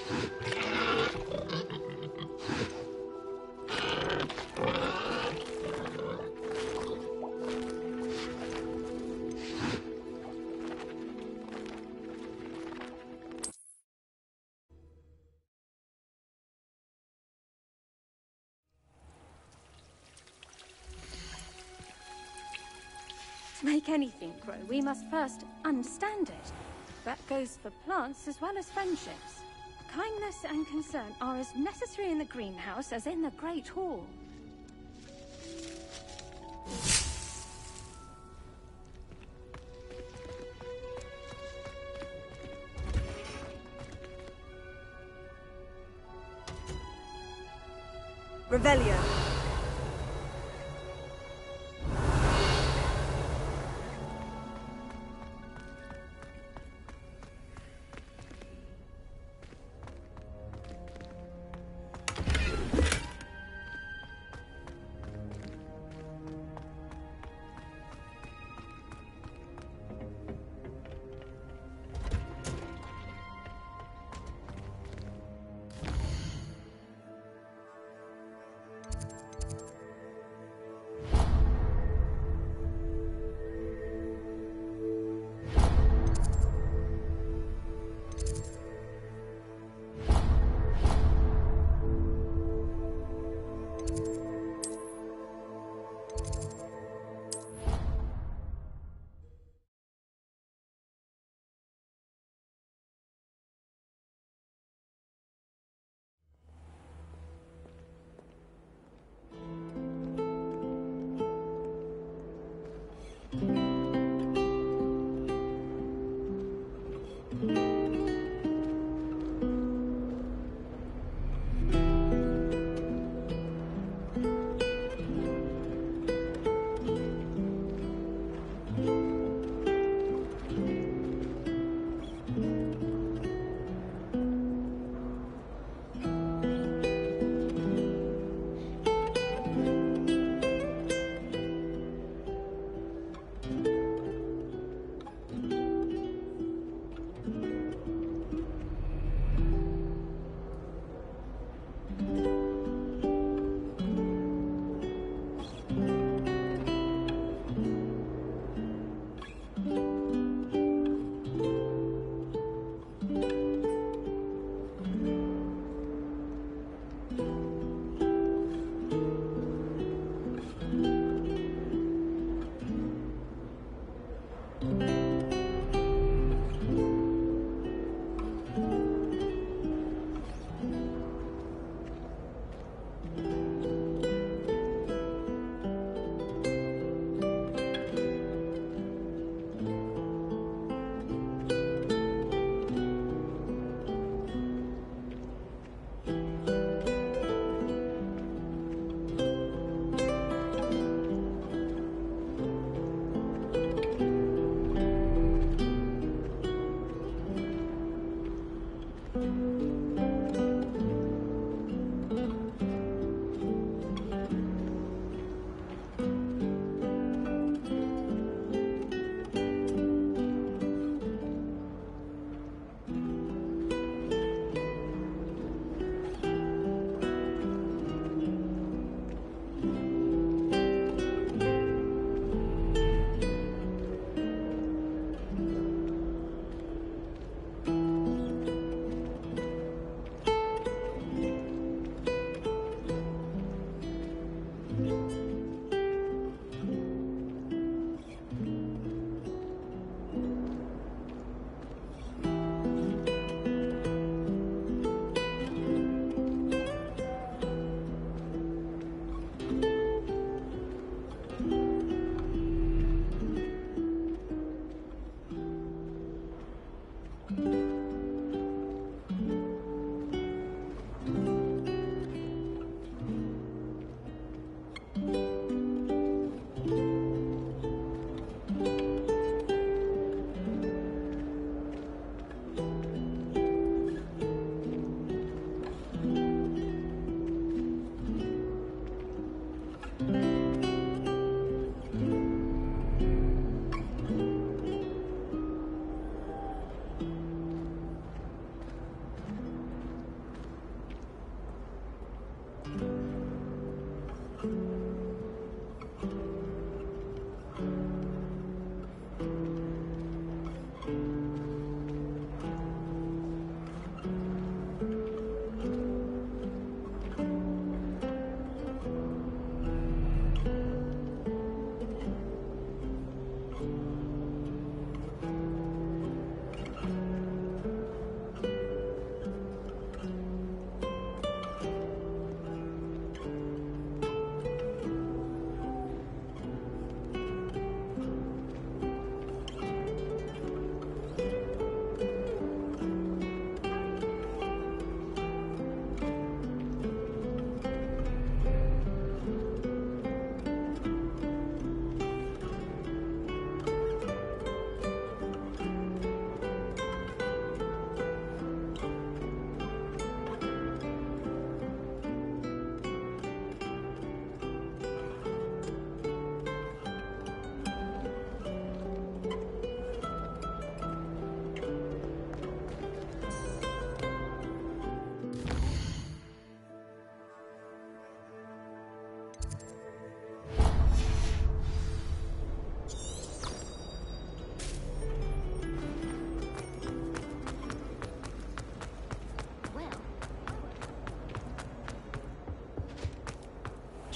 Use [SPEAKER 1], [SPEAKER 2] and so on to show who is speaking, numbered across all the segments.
[SPEAKER 1] To make anything grow, we must first understand it. That goes for plants as well as friendships. Kindness and concern are as necessary in the greenhouse as in the Great Hall.
[SPEAKER 2] Revelio.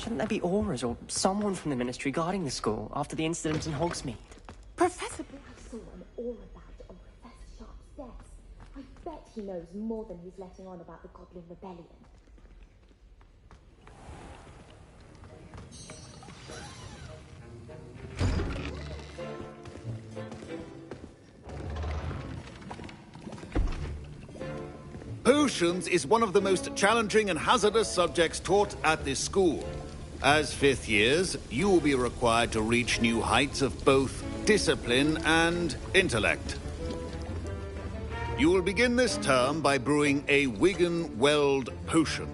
[SPEAKER 2] Shouldn't there be auras or someone from the Ministry guarding the school after the incident in Hogsmeade?
[SPEAKER 3] Professor I saw an aura badge on Professor Sharp's desk. I bet he knows more than he's letting on about the Goblin Rebellion.
[SPEAKER 4] Potions is one of the most challenging and hazardous subjects taught at this school. As fifth years, you will be required to reach new heights of both discipline and intellect. You will begin this term by brewing a Wigan-Weld potion.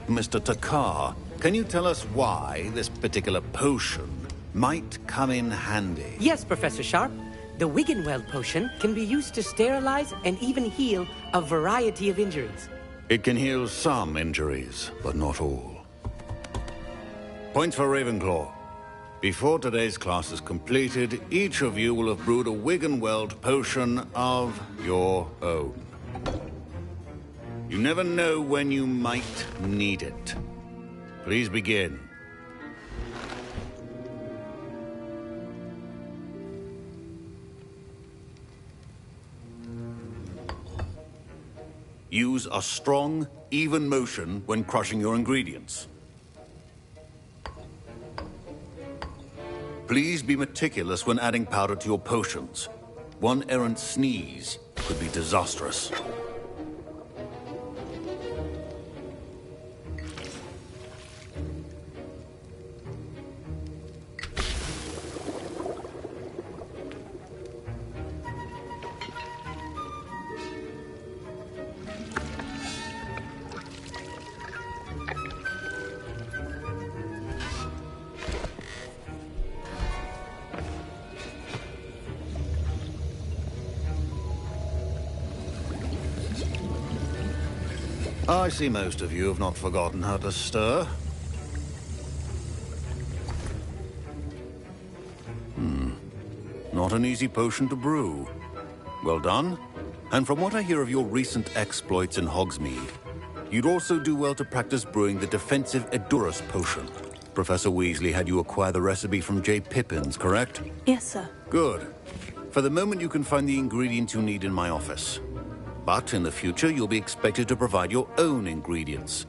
[SPEAKER 4] Mr. Takar, can you tell us why this particular potion might come in handy?
[SPEAKER 5] Yes, Professor Sharp. The Wiggenweld potion can be used to sterilize and even heal a variety of injuries.
[SPEAKER 4] It can heal some injuries, but not all. Points for Ravenclaw. Before today's class is completed, each of you will have brewed a Wiggenweld potion of your own. You never know when you might need it. Please begin. Use a strong, even motion when crushing your ingredients. Please be meticulous when adding powder to your potions. One errant sneeze could be disastrous. I see most of you have not forgotten how to stir. Not an easy potion to brew. Well done. And from what I hear of your recent exploits in Hogsmeade, you'd also do well to practice brewing the defensive Edurus potion. Professor Weasley had you acquire the recipe from J. Pippins, correct?
[SPEAKER 6] Yes, sir.
[SPEAKER 4] Good. For the moment, you can find the ingredients you need in my office. But in the future, you'll be expected to provide your own ingredients.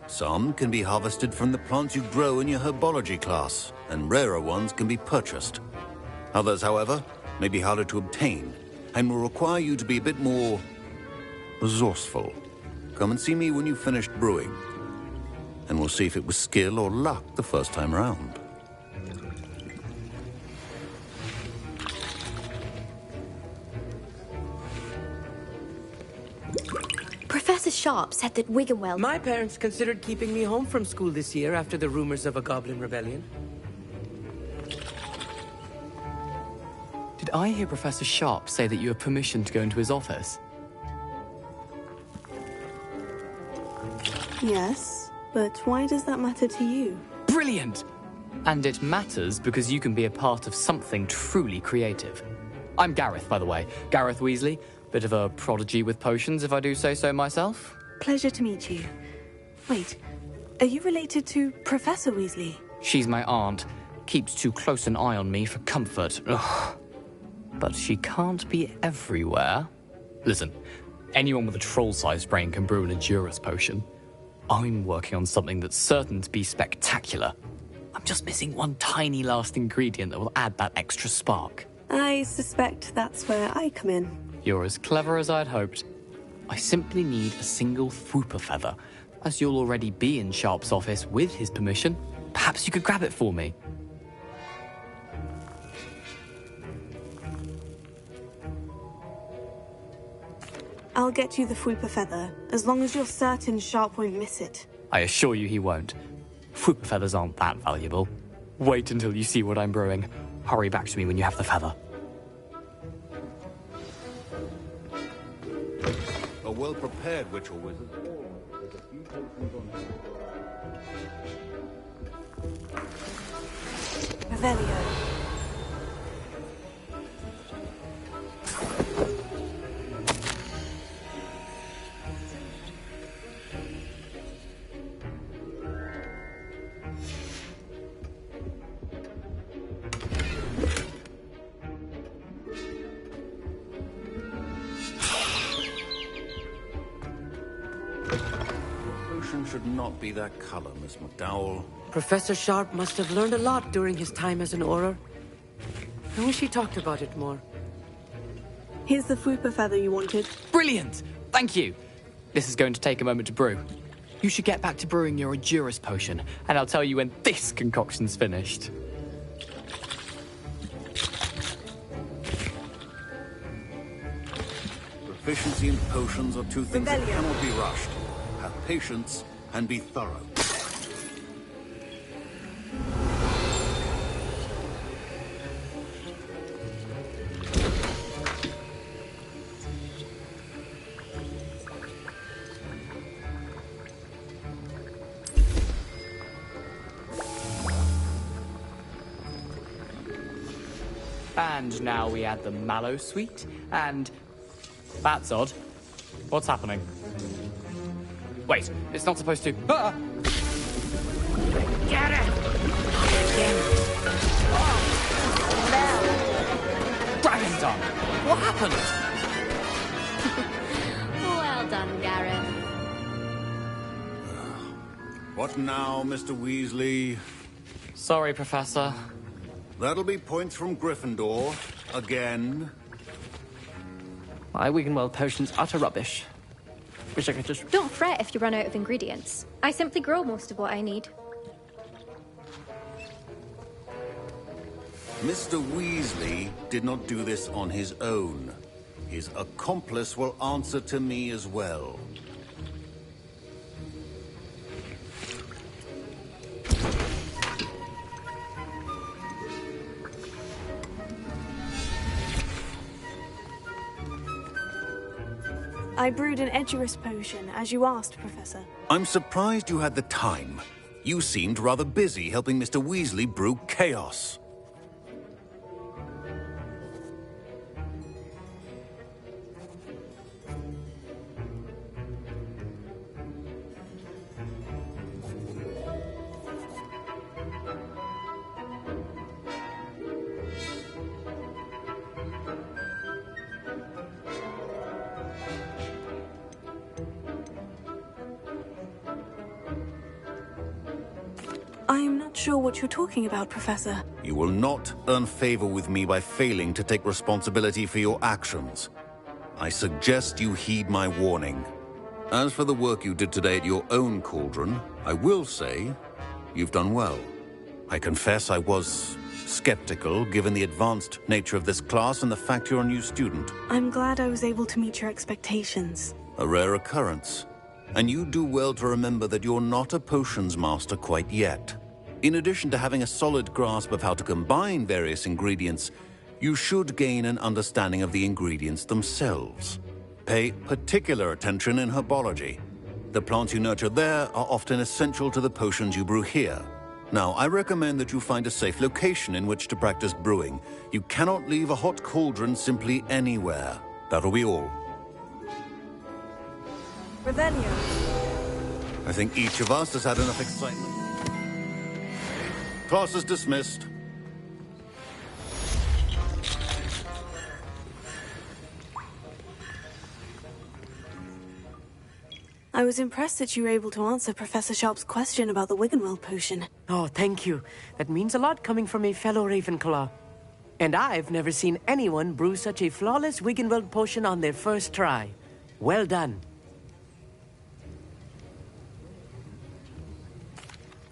[SPEAKER 4] Some can be harvested from the plants you grow in your herbology class, and rarer ones can be purchased. Others, however, may be harder to obtain, and will require you to be a bit more resourceful. Come and see me when you've finished brewing, and we'll see if it was skill or luck the first time round.
[SPEAKER 3] Professor Sharp said that Wiggenweld...
[SPEAKER 5] My parents considered keeping me home from school this year after the rumors of a Goblin Rebellion.
[SPEAKER 7] Did I hear Professor Sharp say that you have permission to go into his office?
[SPEAKER 6] Yes, but why does that matter to you?
[SPEAKER 7] Brilliant! And it matters because you can be a part of something truly creative. I'm Gareth, by the way. Gareth Weasley. Bit of a prodigy with potions, if I do say so myself.
[SPEAKER 6] Pleasure to meet you. Wait, are you related to Professor Weasley?
[SPEAKER 7] She's my aunt. Keeps too close an eye on me for comfort. Ugh. But she can't be everywhere. Listen, anyone with a troll-sized brain can brew an Edurus potion. I'm working on something that's certain to be spectacular. I'm just missing one tiny last ingredient that will add that extra spark.
[SPEAKER 6] I suspect that's where I come in.
[SPEAKER 7] You're as clever as I'd hoped. I simply need a single Fwooper feather. As you'll already be in Sharp's office with his permission, perhaps you could grab it for me.
[SPEAKER 6] I'll get you the Fwooper feather, as long as you're certain Sharp won't miss it.
[SPEAKER 7] I assure you he won't. Fwooper feathers aren't that valuable. Wait until you see what I'm brewing. Hurry back to me when you have the feather.
[SPEAKER 4] A well-prepared witch or wizard. There's a few potions on hand.
[SPEAKER 6] Revelio.
[SPEAKER 4] potion should not be that color, Miss McDowell.
[SPEAKER 5] Professor Sharp must have learned a lot during his time as an Auror. I wish he talked about it more.
[SPEAKER 6] Here's the Fupa feather you wanted.
[SPEAKER 7] Brilliant! Thank you! This is going to take a moment to brew. You should get back to brewing your Endurus potion, and I'll tell you when this concoction's finished.
[SPEAKER 4] Proficiency in potions are two things that cannot be rushed. Have patience and be thorough.
[SPEAKER 7] And now we add the mallow sweet, and... That's odd. What's happening? Wait, it's not supposed to... Ah! Get it! Dragon tongue! What happened?
[SPEAKER 8] Well done, Gareth.
[SPEAKER 4] What now, Mr. Weasley?
[SPEAKER 7] Sorry, Professor.
[SPEAKER 4] That'll be points from Gryffindor. Again.
[SPEAKER 2] My Wiggenweld potion's utter rubbish. Wish I could just...
[SPEAKER 8] Don't fret if you run out of ingredients. I simply grow most of what I need.
[SPEAKER 4] Mr. Weasley did not do this on his own. His accomplice will answer to me as well.
[SPEAKER 6] I brewed an Edurus potion, as you asked, Professor.
[SPEAKER 4] I'm surprised you had the time. You seemed rather busy helping Mr. Weasley brew chaos.
[SPEAKER 6] I'm not sure what you're talking about, Professor.
[SPEAKER 4] You will not earn favor with me by failing to take responsibility for your actions. I suggest you heed my warning. As for the work you did today at your own cauldron, I will say you've done well. I confess I was skeptical, given the advanced nature of this class and the fact you're a new student.
[SPEAKER 6] I'm glad I was able to meet your expectations.
[SPEAKER 4] A rare occurrence. And you do well to remember that you're not a potions master quite yet. In addition to having a solid grasp of how to combine various ingredients, you should gain an understanding of the ingredients themselves. Pay particular attention in herbology. The plants you nurture there are often essential to the potions you brew here. Now, I recommend that you find a safe location in which to practice brewing. You cannot leave a hot cauldron simply anywhere. That'll be all.
[SPEAKER 6] Revelio.
[SPEAKER 4] I think each of us has had enough excitement. Class is dismissed.
[SPEAKER 6] I was impressed that you were able to answer Professor Sharp's question about the Wiggenweld potion.
[SPEAKER 5] Oh, thank you. That means a lot coming from a fellow Ravenclaw. And I've never seen anyone brew such a flawless Wiggenweld potion on their first try. Well done.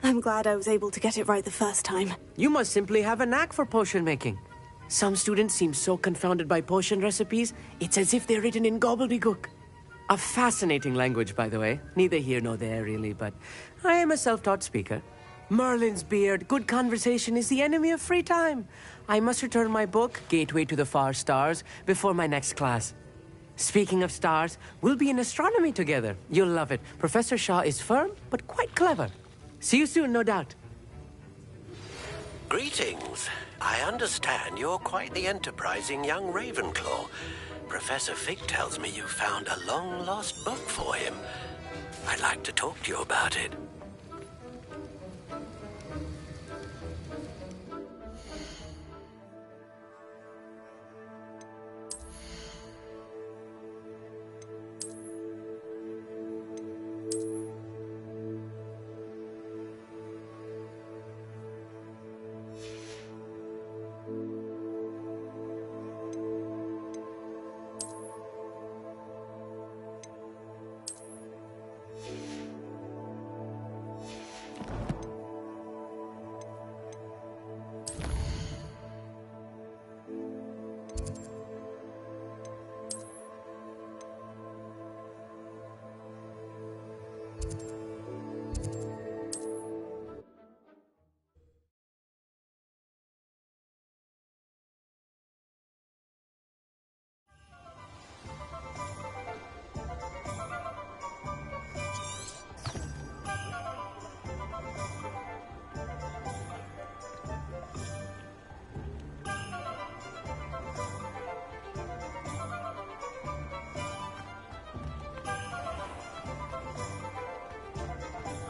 [SPEAKER 6] I'm glad I was able to get it right the first time.
[SPEAKER 5] You must simply have a knack for potion making. Some students seem so confounded by potion recipes, it's as if they're written in gobbledygook. A fascinating language, by the way. Neither here nor there, really, but I am a self-taught speaker. Merlin's beard, good conversation is the enemy of free time. I must return my book, Gateway to the Far Stars, before my next class. Speaking of stars, we'll be in astronomy together. You'll love it. Professor Shaw is firm, but quite clever. See you soon, no doubt.
[SPEAKER 9] Greetings. I understand you're quite the enterprising young Ravenclaw. Professor Fig tells me you found a long-lost book for him. I'd like to talk to you about it.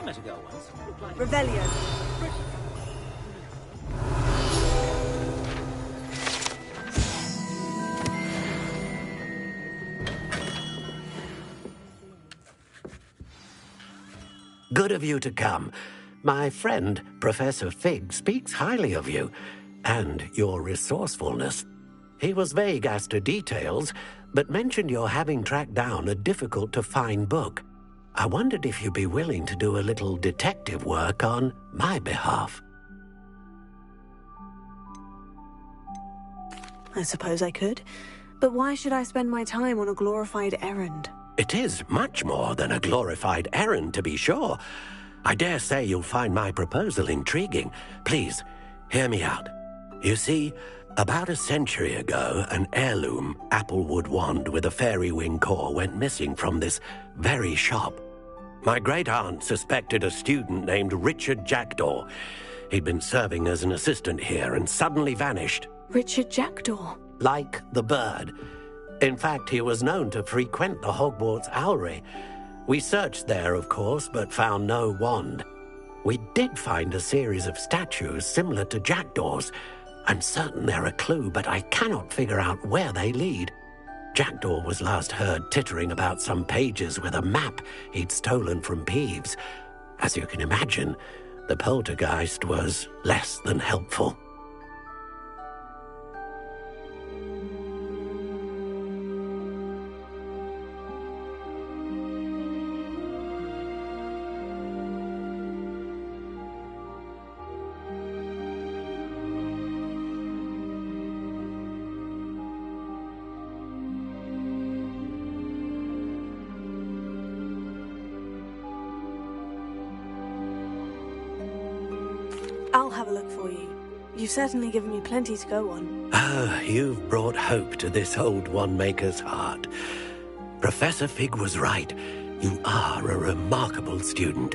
[SPEAKER 10] I met a girl once. Looked like
[SPEAKER 6] Revelio.
[SPEAKER 9] Good of you to come. My friend, Professor Fig, speaks highly of you and your resourcefulness. He was vague as to details, but mentioned your having tracked down a difficult-to-find book. I wondered if you'd be willing to do a little detective work on my behalf.
[SPEAKER 6] I suppose I could. But why should I spend my time on a glorified errand?
[SPEAKER 9] It is much more than a glorified errand, to be sure. I dare say you'll find my proposal intriguing. Please, hear me out. You see, about a century ago, an heirloom applewood wand with a fairy wing core went missing from this very shop. My great-aunt suspected a student named Richard Jackdaw. He'd been serving as an assistant here and suddenly vanished.
[SPEAKER 6] Richard Jackdaw?
[SPEAKER 9] Like the bird. In fact, he was known to frequent the Hogwarts Owlery. We searched there, of course, but found no wand. We did find a series of statues similar to Jackdaw's. I'm certain they're a clue, but I cannot figure out where they lead. Jackdaw was last heard tittering about some pages with a map he'd stolen from Peeves. As you can imagine, the poltergeist was less than helpful.
[SPEAKER 6] I'll have a look for you. You've certainly given me plenty to go on.
[SPEAKER 9] Ah, you've brought hope to this old one-maker's heart. Professor Fig was right. You are a remarkable student.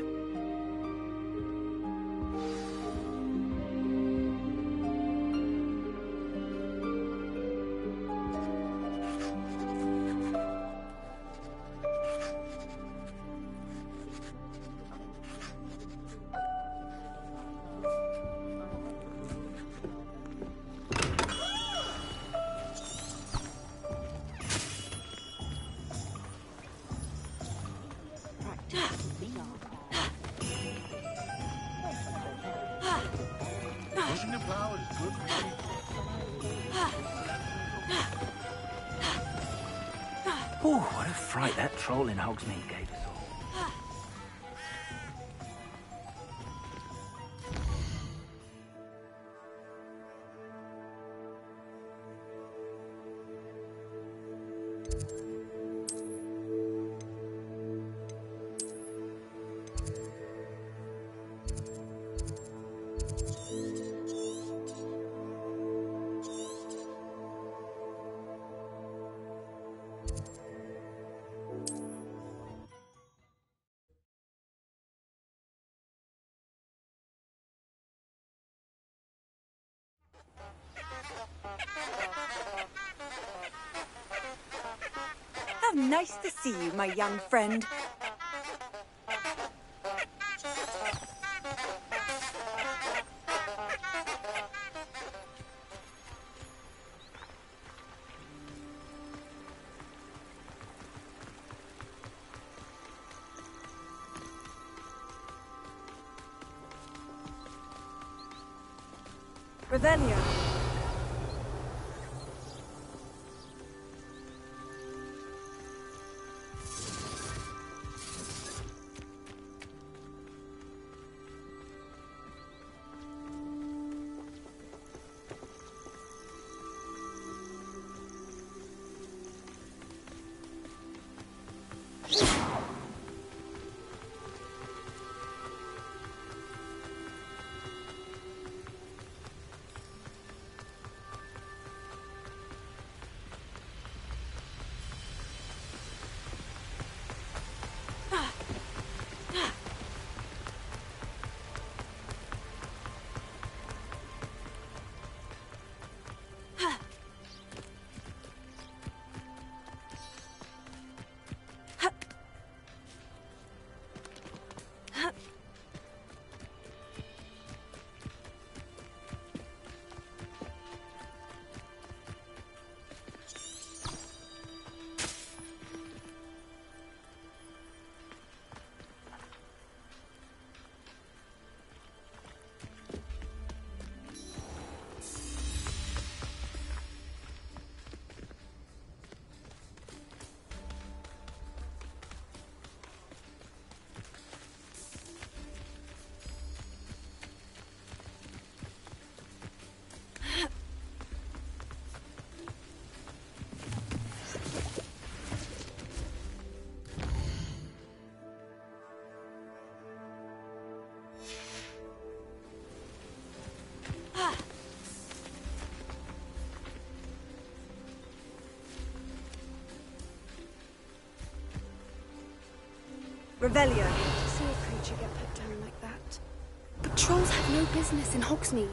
[SPEAKER 11] Pushing the plow is good for me.
[SPEAKER 10] Oh, what a fright that troll in Hogsmeade gave us all.
[SPEAKER 12] How nice to see you, my young friend. Revelio. Revelio.
[SPEAKER 6] To see a creature get put down like that. But trolls have no business in Hogsmeade.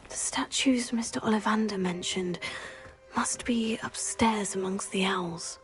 [SPEAKER 6] Statues Mr. Ollivander mentioned must be upstairs amongst the owls.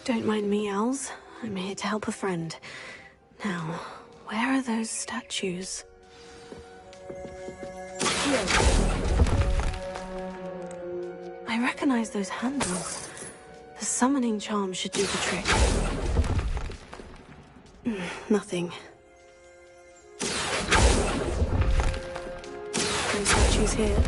[SPEAKER 6] Don't mind me, owls. I'm here to help a friend. Now, where are those statues? I recognize those handles. The summoning charm should do the trick. Nothing. No statues here.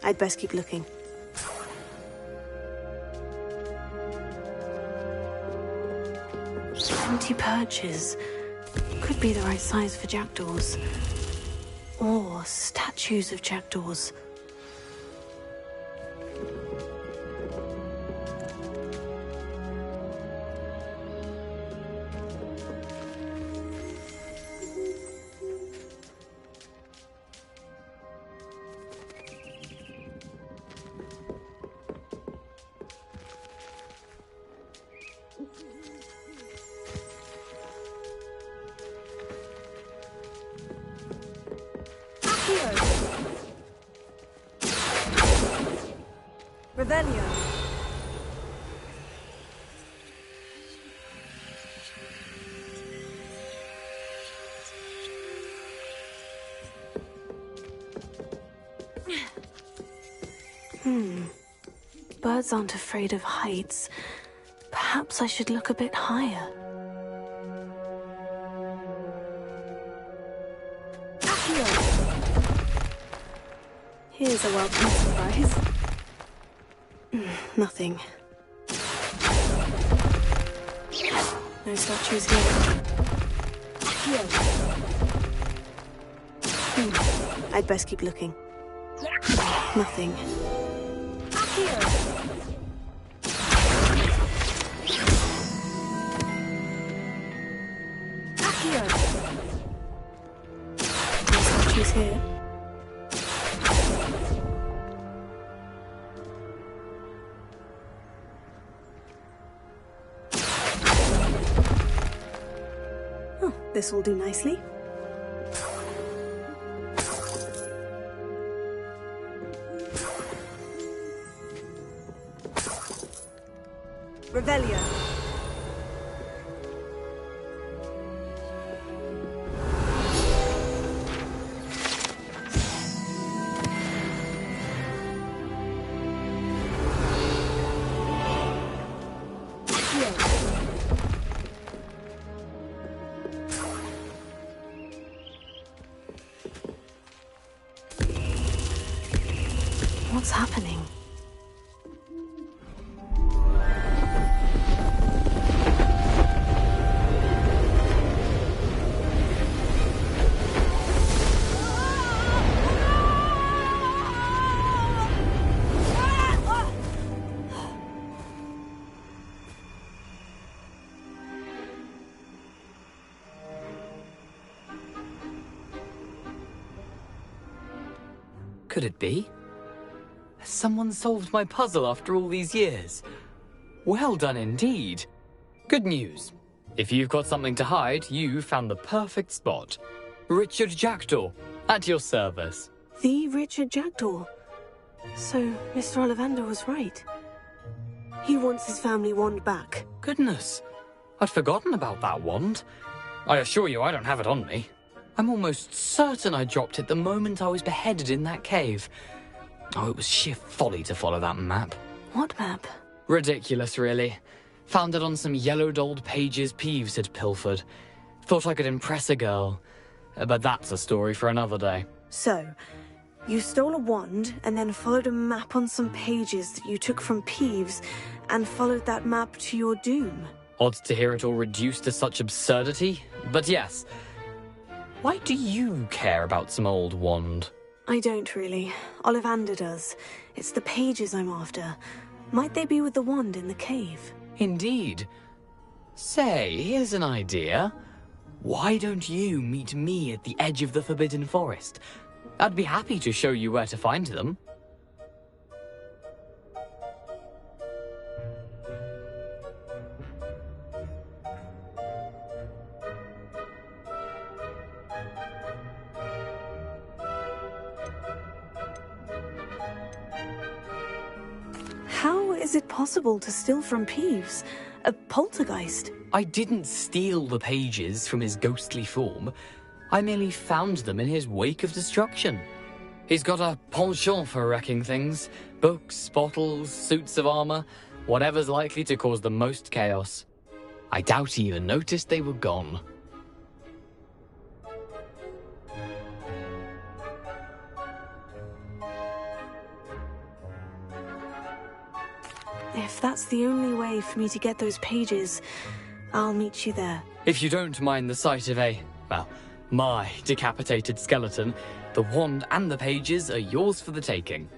[SPEAKER 6] I'd best keep looking. Empty perches. Could be the right size for jackdaws. Or statues of jackdaws.
[SPEAKER 12] Revelio.
[SPEAKER 6] Birds aren't afraid of heights. Perhaps I should look a bit higher. Here's a welcome surprise. Nothing. No statues here. I'd best keep looking. Nothing. No statues here. This will do nicely.
[SPEAKER 12] Revelio.
[SPEAKER 6] What's happening?
[SPEAKER 7] Could it be? Has someone solved my puzzle after all these years? Well done indeed. Good news. If you've got something to hide, you found the perfect spot. Richard Jackdaw, at your service.
[SPEAKER 6] The Richard Jackdaw. So, Mr. Ollivander was right. He wants his family wand back.
[SPEAKER 7] Goodness, I'd forgotten about that wand. I assure you I don't have it on me. I'm almost certain I dropped it the moment I was beheaded in that cave. Oh, it was sheer folly to follow that map.
[SPEAKER 6] What map?
[SPEAKER 7] Ridiculous, really. Found it on some yellowed old pages Peeves had pilfered. Thought I could impress a girl. But that's a story for another day.
[SPEAKER 6] So, you stole a wand and then followed a map on some pages that you took from Peeves and followed that map to your doom.
[SPEAKER 7] Odd to hear it all reduced to such absurdity, but yes. Why do you care about some old wand?
[SPEAKER 6] I don't really. Ollivander does. It's the pages I'm after. Might they be with the wand in the cave?
[SPEAKER 7] Indeed. Say, here's an idea. Why don't you meet me at the edge of the Forbidden Forest? I'd be happy to show you where to find them.
[SPEAKER 6] How is it possible to steal from Peeves? A poltergeist?
[SPEAKER 7] I didn't steal the pages from his ghostly form. I merely found them in his wake of destruction. He's got a penchant for wrecking things. Books, bottles, suits of armor, whatever's likely to cause the most chaos. I doubt he even noticed they were gone.
[SPEAKER 6] If that's the only way for me to get those pages, I'll meet you there.
[SPEAKER 7] If you don't mind the sight of my decapitated skeleton, the wand and the pages are yours for the taking.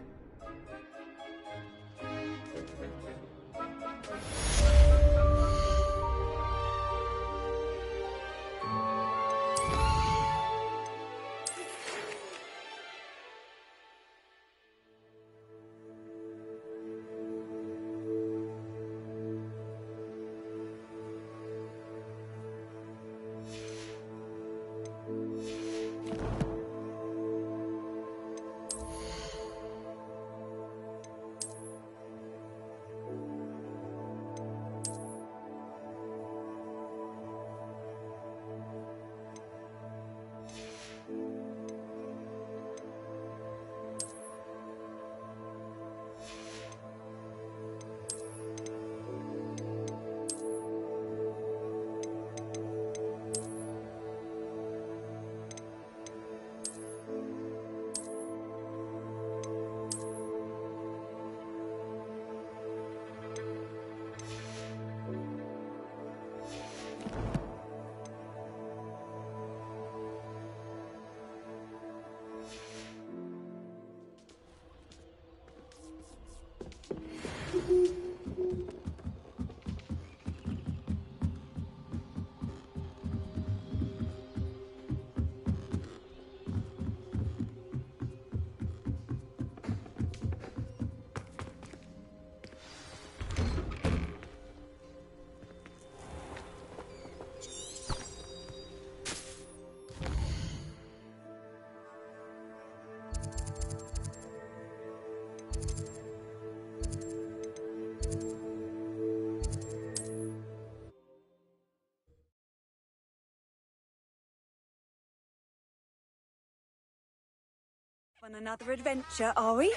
[SPEAKER 12] On another adventure, are we?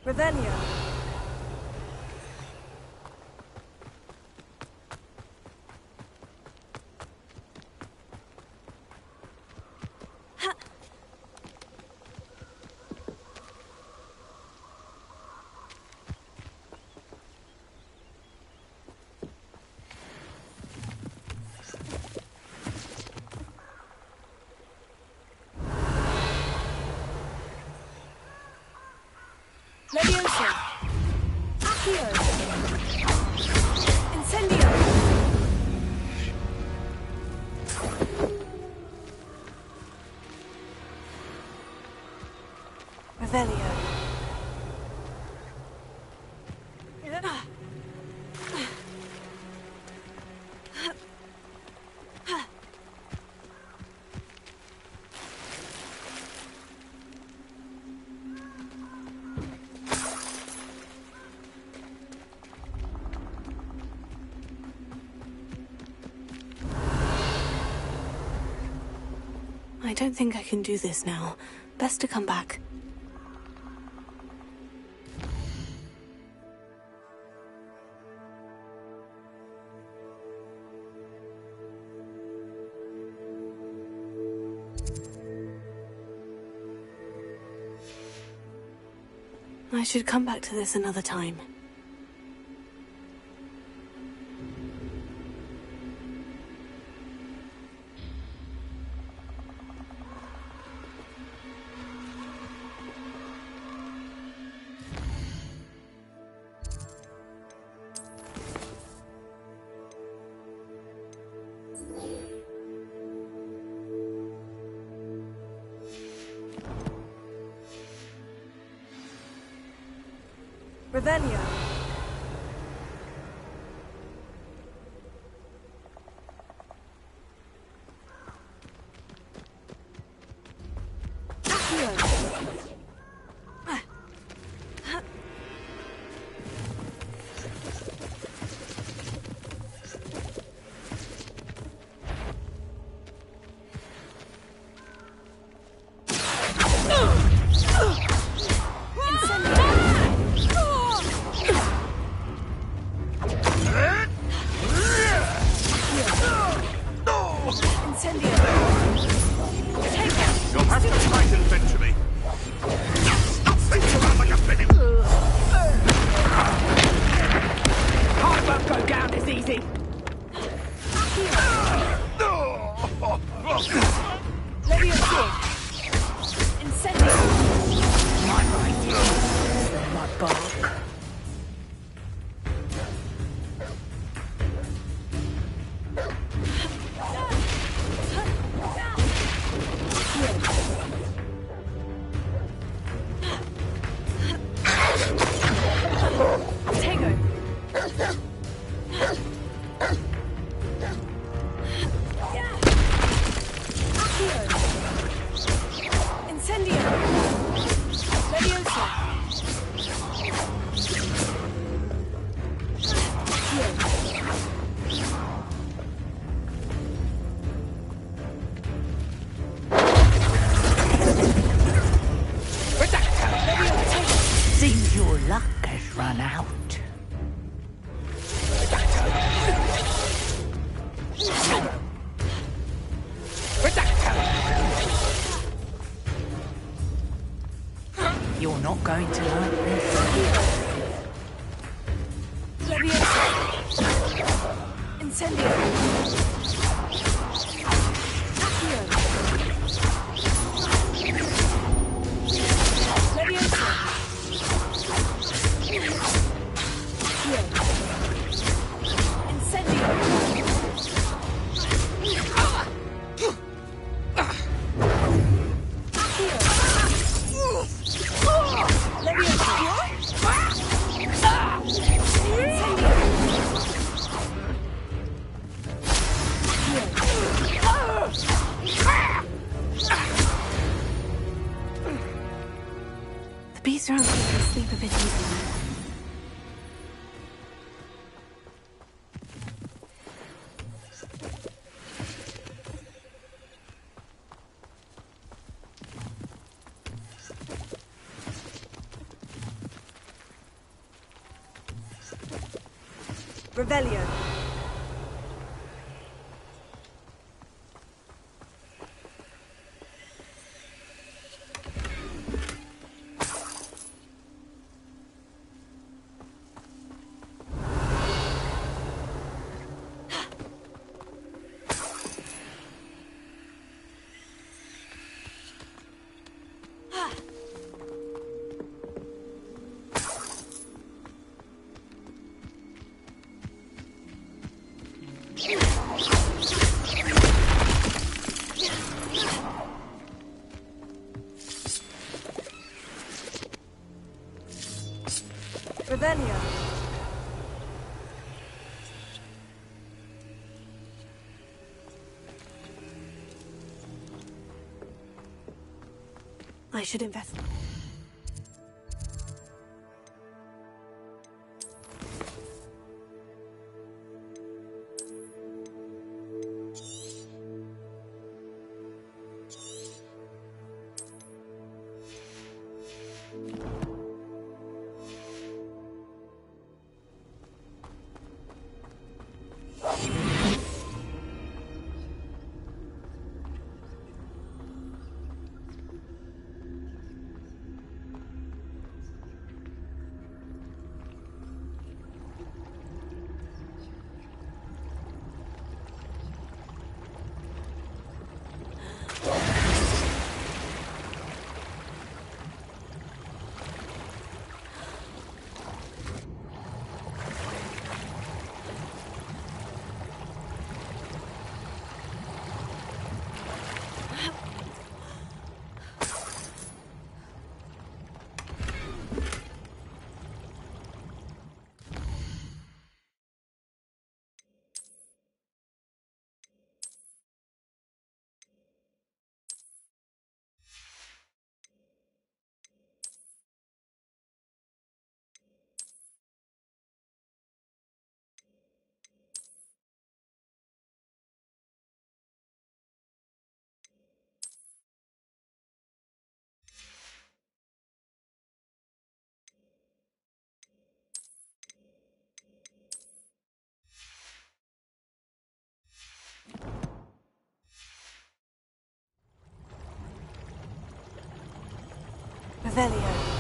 [SPEAKER 6] Revelio. Leviosa. Accio. Incendio. Revelio. I don't think I can do this now. Best to come back. I should come back to this another time. Revelio. sure I'm going to sleep a bit easier.
[SPEAKER 12] Revelio. Revelio.
[SPEAKER 6] I should invest. Revelio.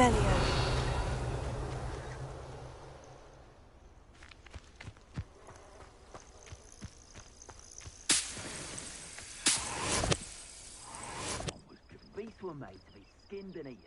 [SPEAKER 6] Revelio.
[SPEAKER 10] Beasts were made to be skinned and eaten.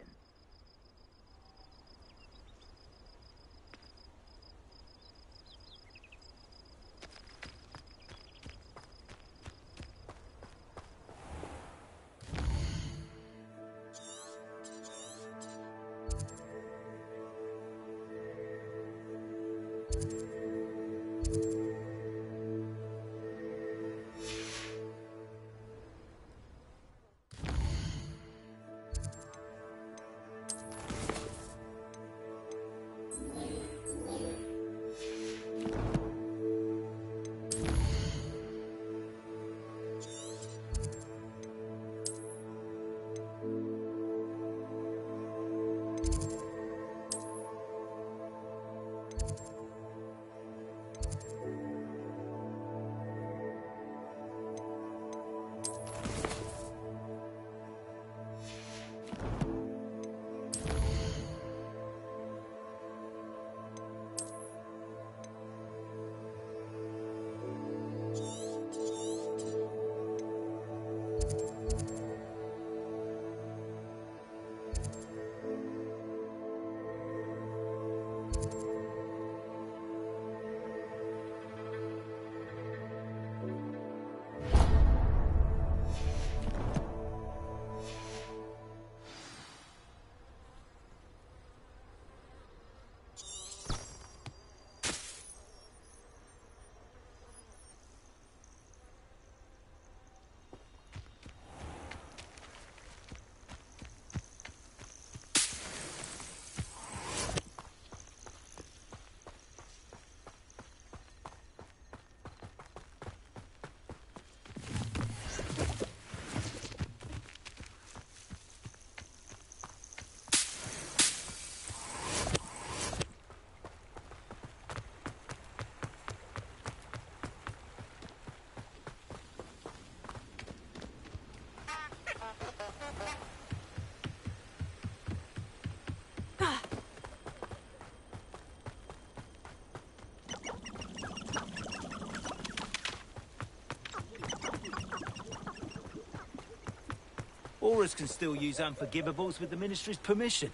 [SPEAKER 10] Aurors can still use unforgivables with the Ministry's permission.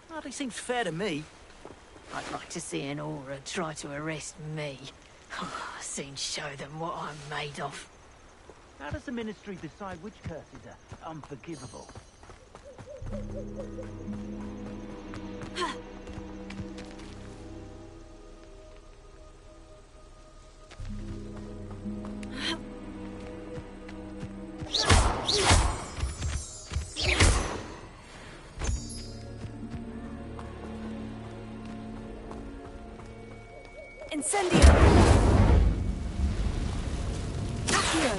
[SPEAKER 10] Hardly seems fair to me.
[SPEAKER 13] I'd like to see an Aura try to arrest me. I'll soon show them what I'm made of.
[SPEAKER 10] How does the Ministry decide which curses are unforgivable?
[SPEAKER 6] Incendio! Accio!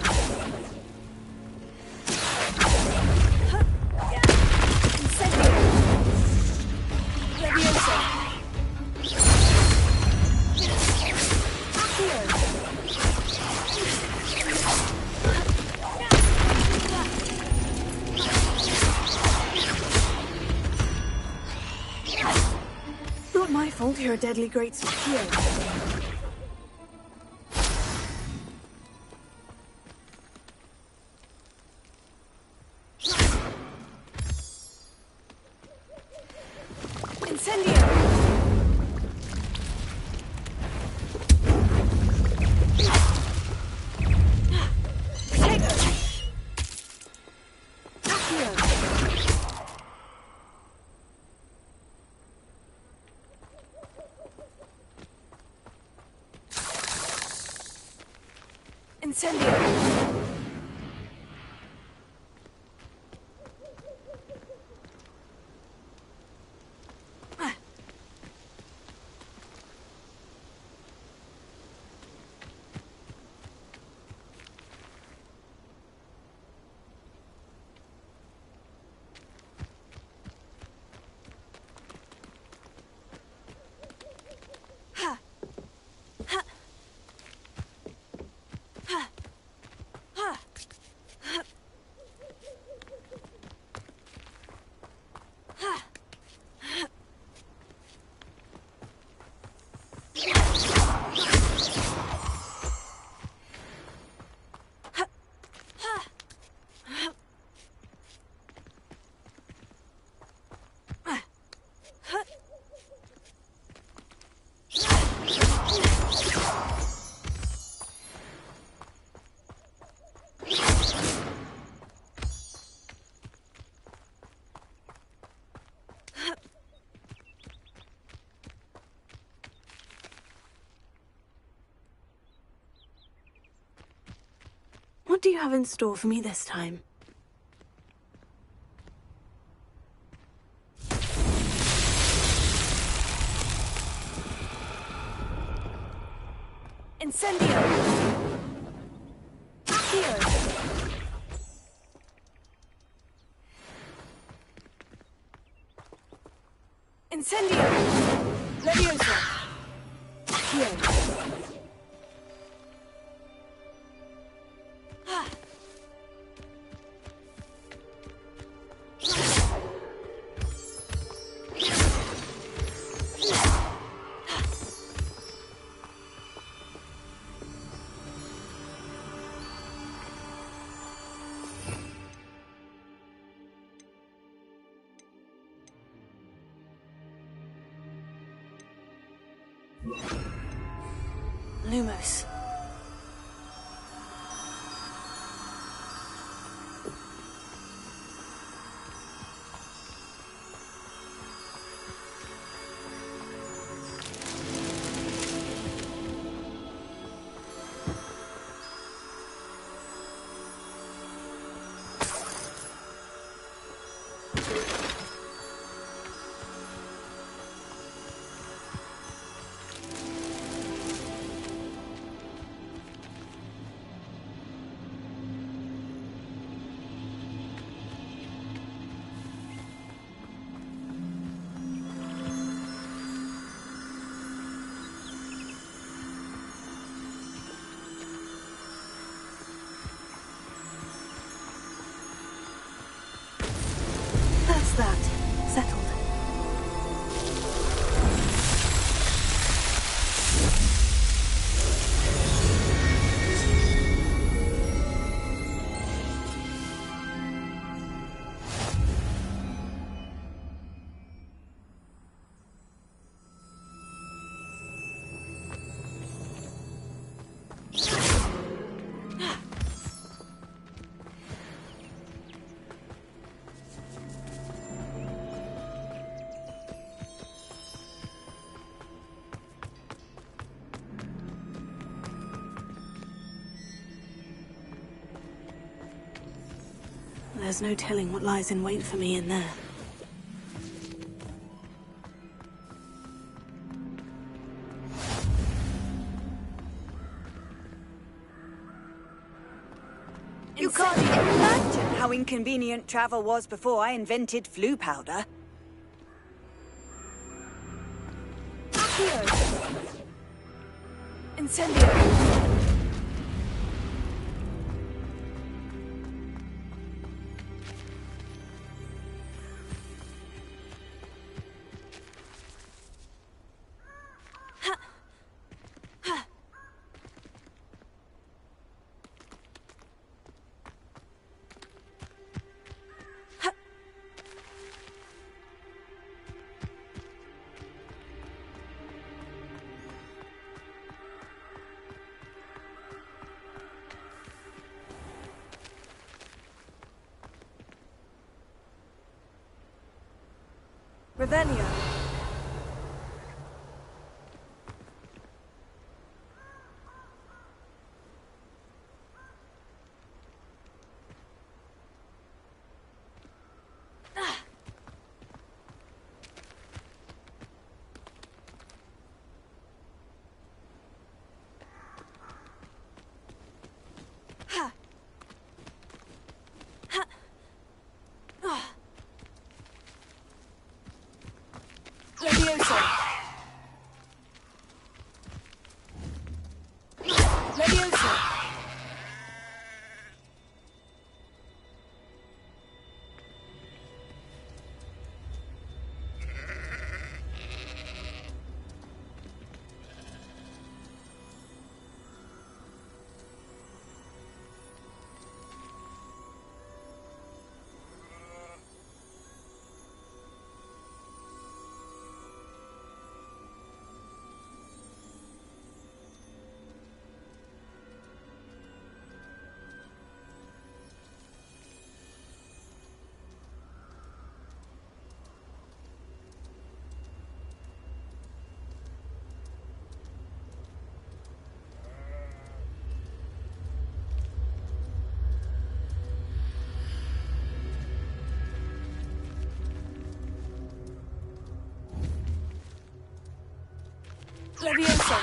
[SPEAKER 6] Incendio! Levioso! Accio! Not my fault you're a deadly great Accio. Incendio! What do you have in store for me this time?
[SPEAKER 12] Incendio! Accio! Incendio! Leviosa! Accio!
[SPEAKER 6] Lumos. That's that. Settled. There's no telling what lies in wait for me in there.
[SPEAKER 12] You can't imagine how inconvenient travel was before I invented flu powder. Accio! Incendio! Revelio.
[SPEAKER 6] Levioso!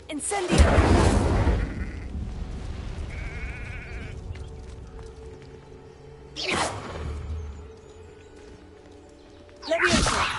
[SPEAKER 6] Incendio! Levioso!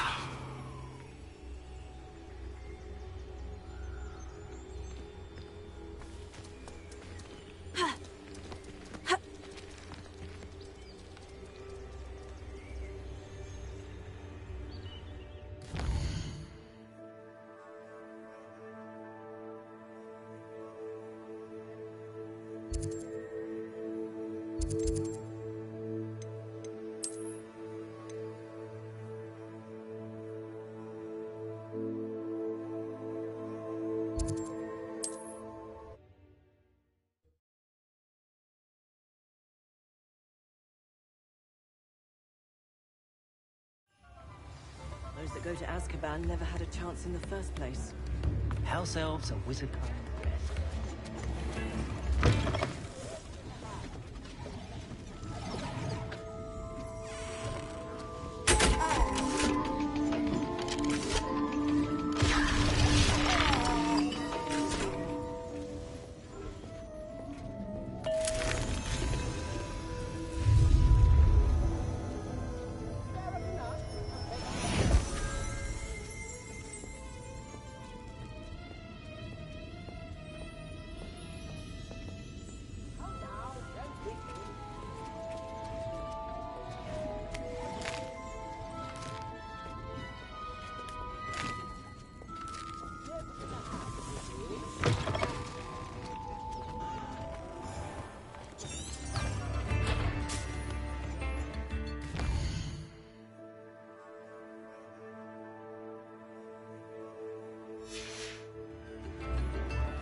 [SPEAKER 14] Those that go to Azkaban never had a chance in the first place.
[SPEAKER 10] House elves and wizard kind.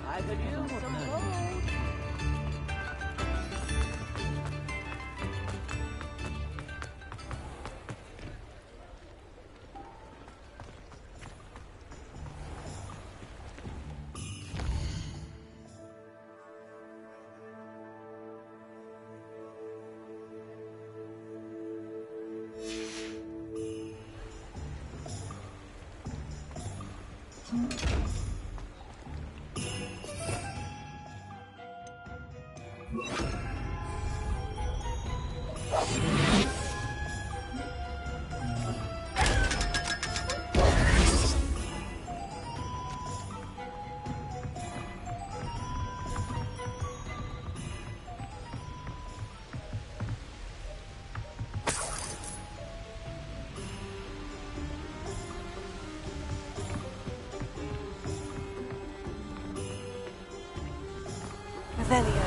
[SPEAKER 14] I could use some gold.
[SPEAKER 6] Revelio.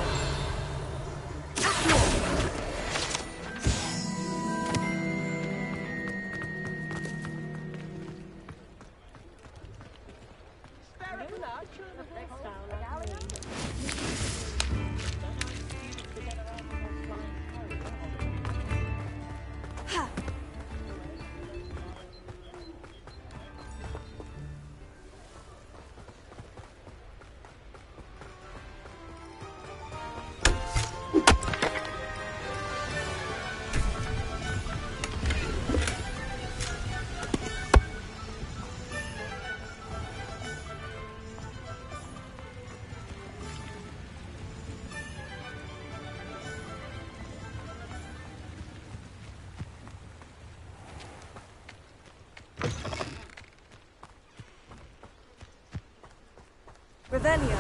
[SPEAKER 6] Revelio.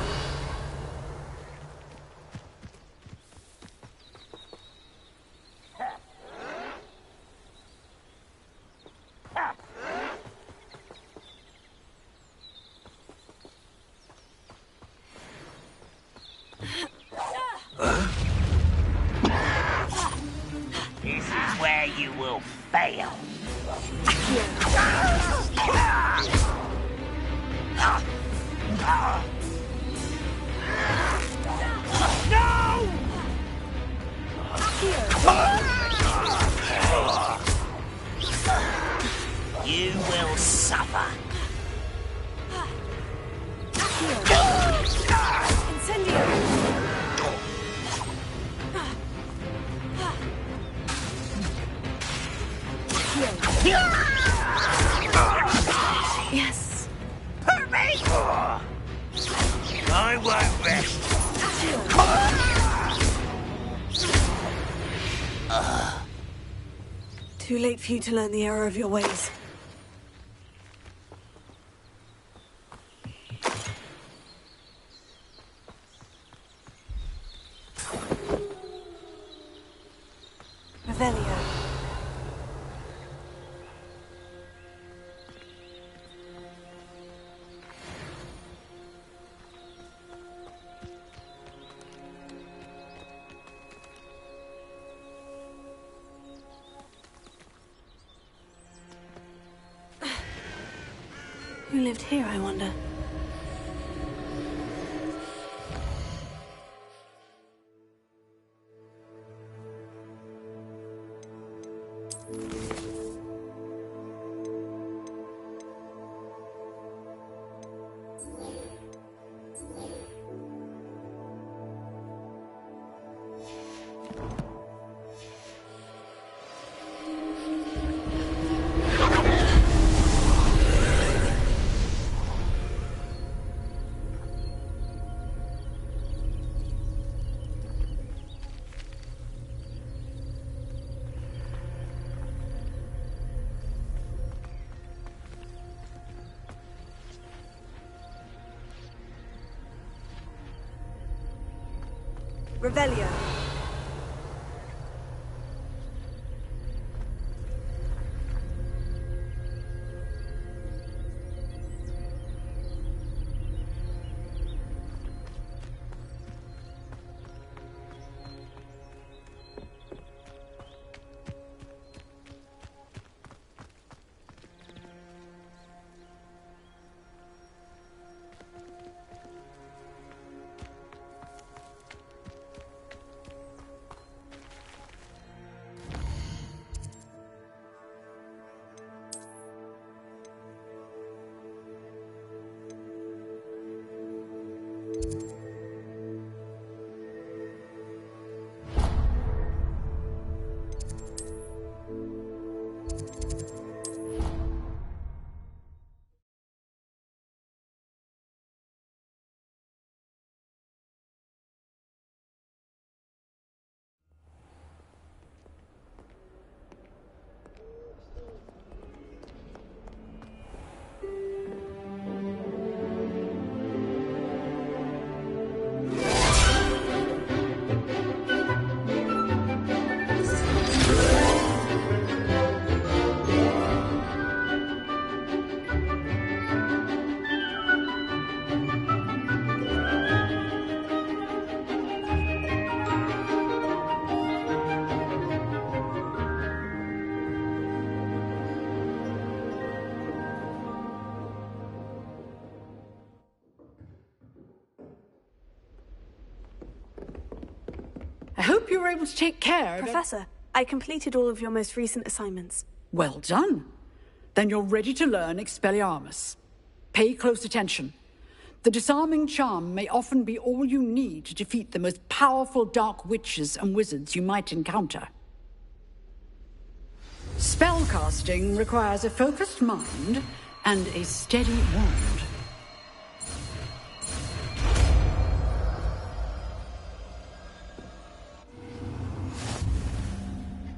[SPEAKER 15] This is where you will fail. No! You will suffer.
[SPEAKER 6] Yes.
[SPEAKER 15] Hurt me! I won't rest.
[SPEAKER 6] Too late for you to learn the error of your ways. Revelio. Who lived here, I wonder? Revelio.
[SPEAKER 16] I hope you were able to take care of...
[SPEAKER 6] Professor, I completed all of your most recent assignments.
[SPEAKER 16] Well done. Then you're ready to learn Expelliarmus. Pay close attention. The disarming charm may often be all you need to defeat the most powerful dark witches and wizards you might encounter. Spellcasting requires a focused mind and a steady wand.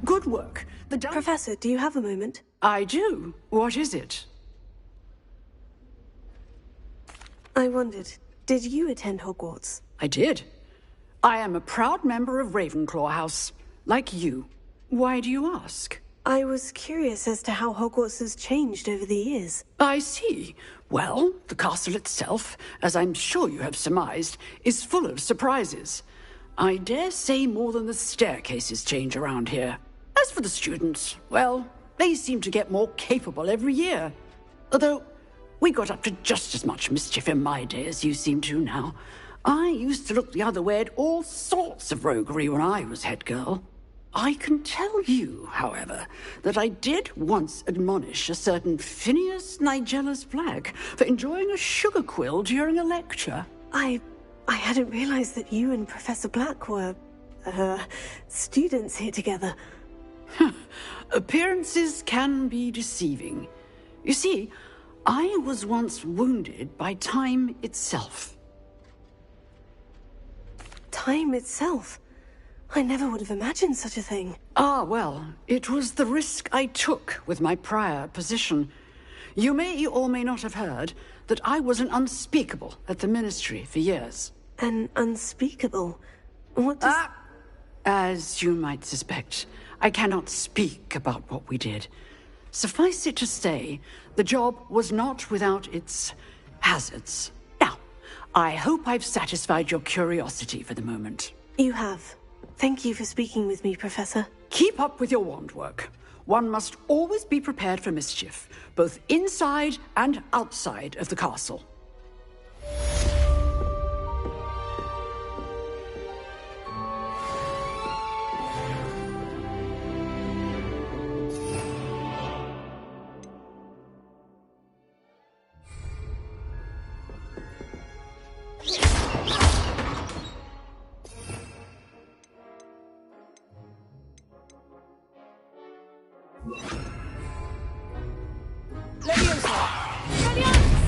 [SPEAKER 16] Good work.
[SPEAKER 6] Professor, do you have a moment?
[SPEAKER 16] I do. What is it?
[SPEAKER 6] I wondered, Did you attend Hogwarts?
[SPEAKER 16] I did. I am a proud member of Ravenclaw House, like you. Why do you ask?
[SPEAKER 6] I was curious as to how Hogwarts has changed over the years.
[SPEAKER 16] I see. Well, the castle itself, as I'm sure you have surmised, is full of surprises. I dare say more than the staircases change around here. As for the students, well, they seem to get more capable every year. Although, we got up to just as much mischief in my day as you seem to now. I used to look the other way at all sorts of roguery when I was head girl. I can tell you, however, that I did once admonish a certain Phineas Nigellus Black for enjoying a sugar quill during a lecture.
[SPEAKER 6] I hadn't realized that you and Professor Black were, students here together.
[SPEAKER 16] Appearances can be deceiving. You see, I was once wounded by time itself.
[SPEAKER 6] Time itself? I never would have imagined such a thing.
[SPEAKER 16] Ah, well, it was the risk I took with my prior position. You may or may not have heard that I was an unspeakable at the Ministry for years.
[SPEAKER 6] An unspeakable? What does...
[SPEAKER 16] As you might suspect, I cannot speak about what we did. Suffice it to say, the job was not without its hazards. Now, I hope I've satisfied your curiosity for the moment.
[SPEAKER 6] You have. Thank you for speaking with me, Professor.
[SPEAKER 16] Keep up with your wand work. One must always be prepared for mischief, both inside and outside of the castle.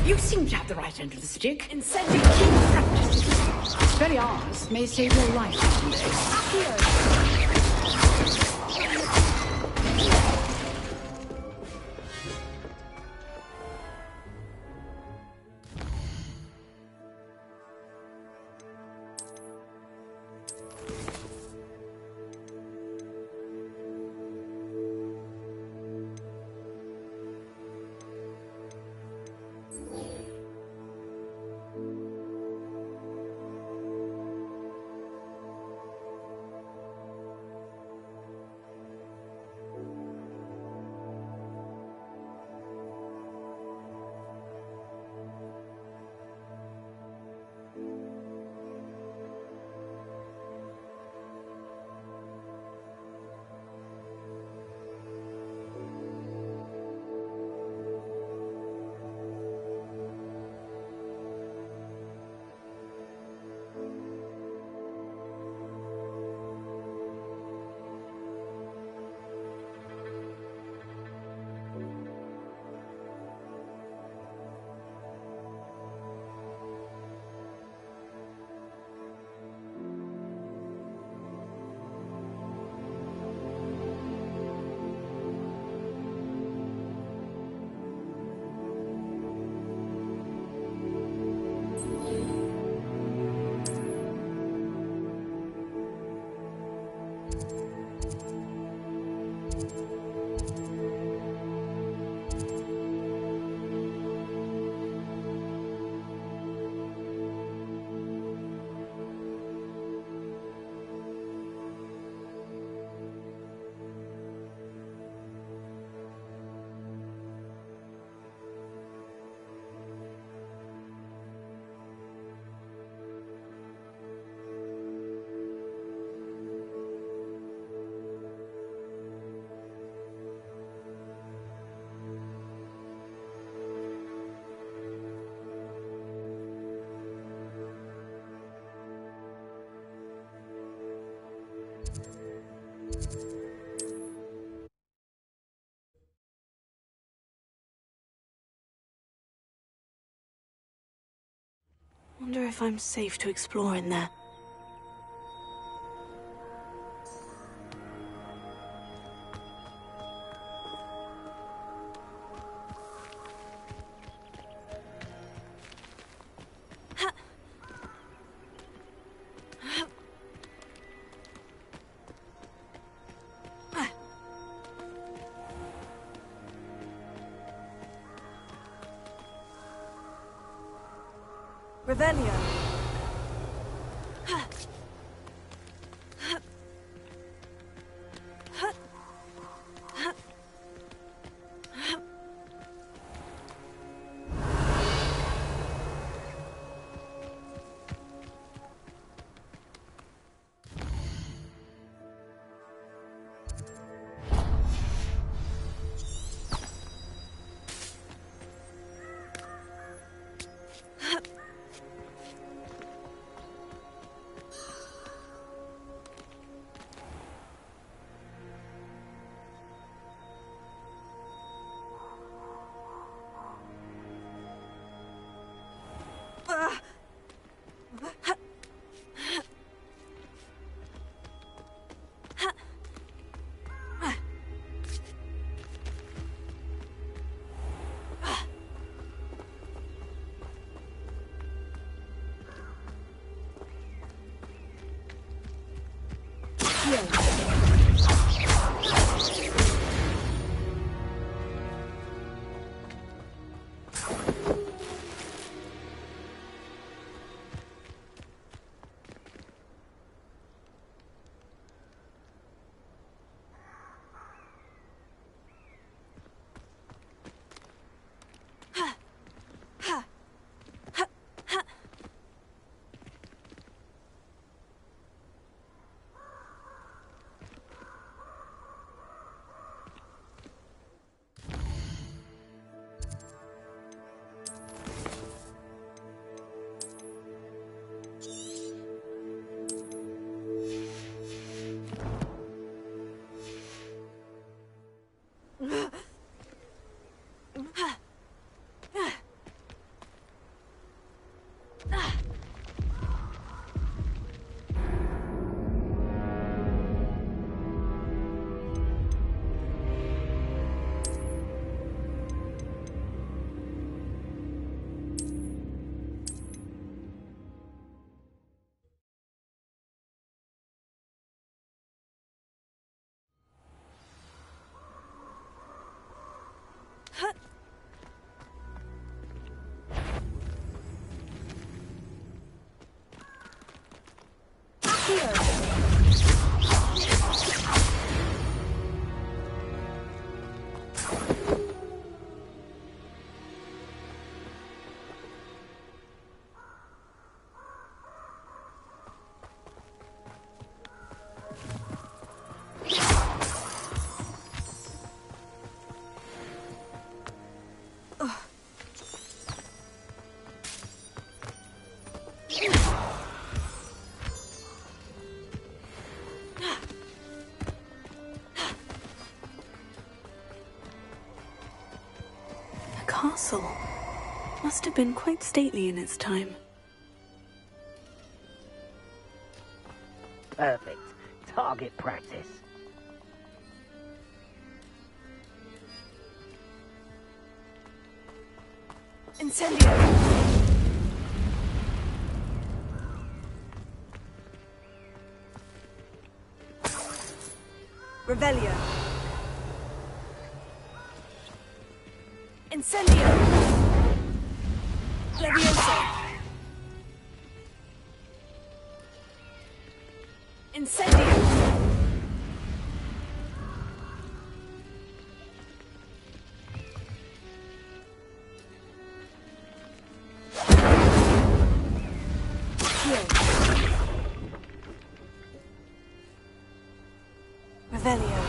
[SPEAKER 16] You seem to have the right end of the stick. Incendiary, keep practicing. Expelliarmus may save your life someday.
[SPEAKER 6] Wonder if I'm safe to explore in there. Revelio. Castle must have been quite stately in its time.
[SPEAKER 15] Perfect. Target practice.
[SPEAKER 6] Incendio! Revelio! Incendio! Levioso! Incendio! Revelio.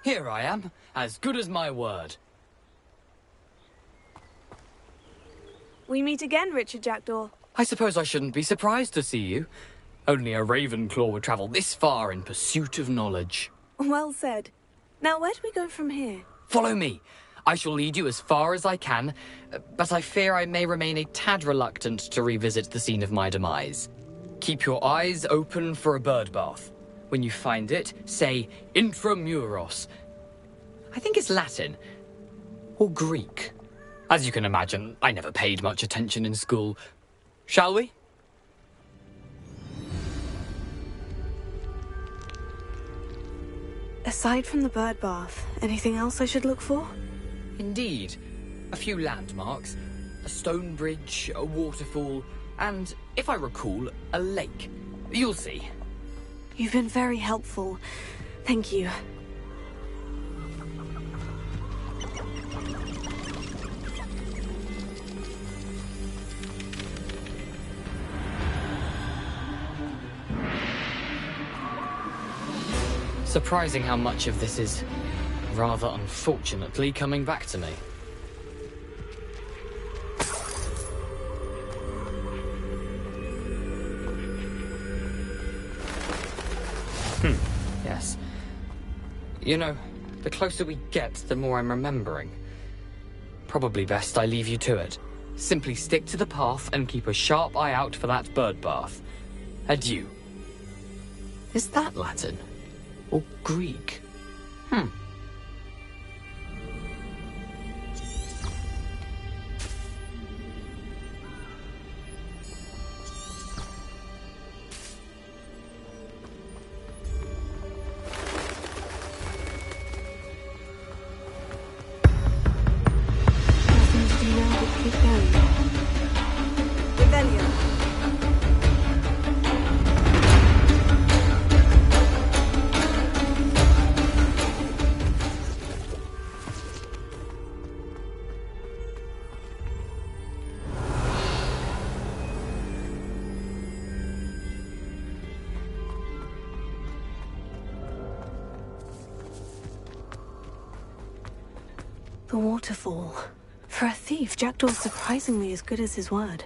[SPEAKER 7] Here I am, as good as my word.
[SPEAKER 6] We meet again, Richard Jackdaw.
[SPEAKER 7] I suppose I shouldn't be surprised to see you. Only a Ravenclaw would travel this far in pursuit of knowledge.
[SPEAKER 6] Well said. Now, where do we go from here?
[SPEAKER 7] Follow me. I shall lead you as far as I can, but I fear I may remain a tad reluctant to revisit the scene of my demise. Keep your eyes open for a bird bath. When you find it, say intramuros. I think it's Latin. Or Greek. As you can imagine, I never paid much attention in school. Shall we?
[SPEAKER 6] Aside from the bird bath, anything else I should look for?
[SPEAKER 7] Indeed. A few landmarks. A stone bridge, a waterfall, and, if I recall, a lake. You'll see.
[SPEAKER 6] You've been very helpful. Thank you.
[SPEAKER 7] Surprising how much of this is, rather unfortunately, coming back to me. Yes. You know, the closer we get, the more I'm remembering. Probably best I leave you to it. Simply stick to the path and keep a sharp eye out for that bird bath. Adieu. Is that Latin? Or Greek?
[SPEAKER 6] The waterfall. For a thief, Jackdaw's surprisingly as good as his word.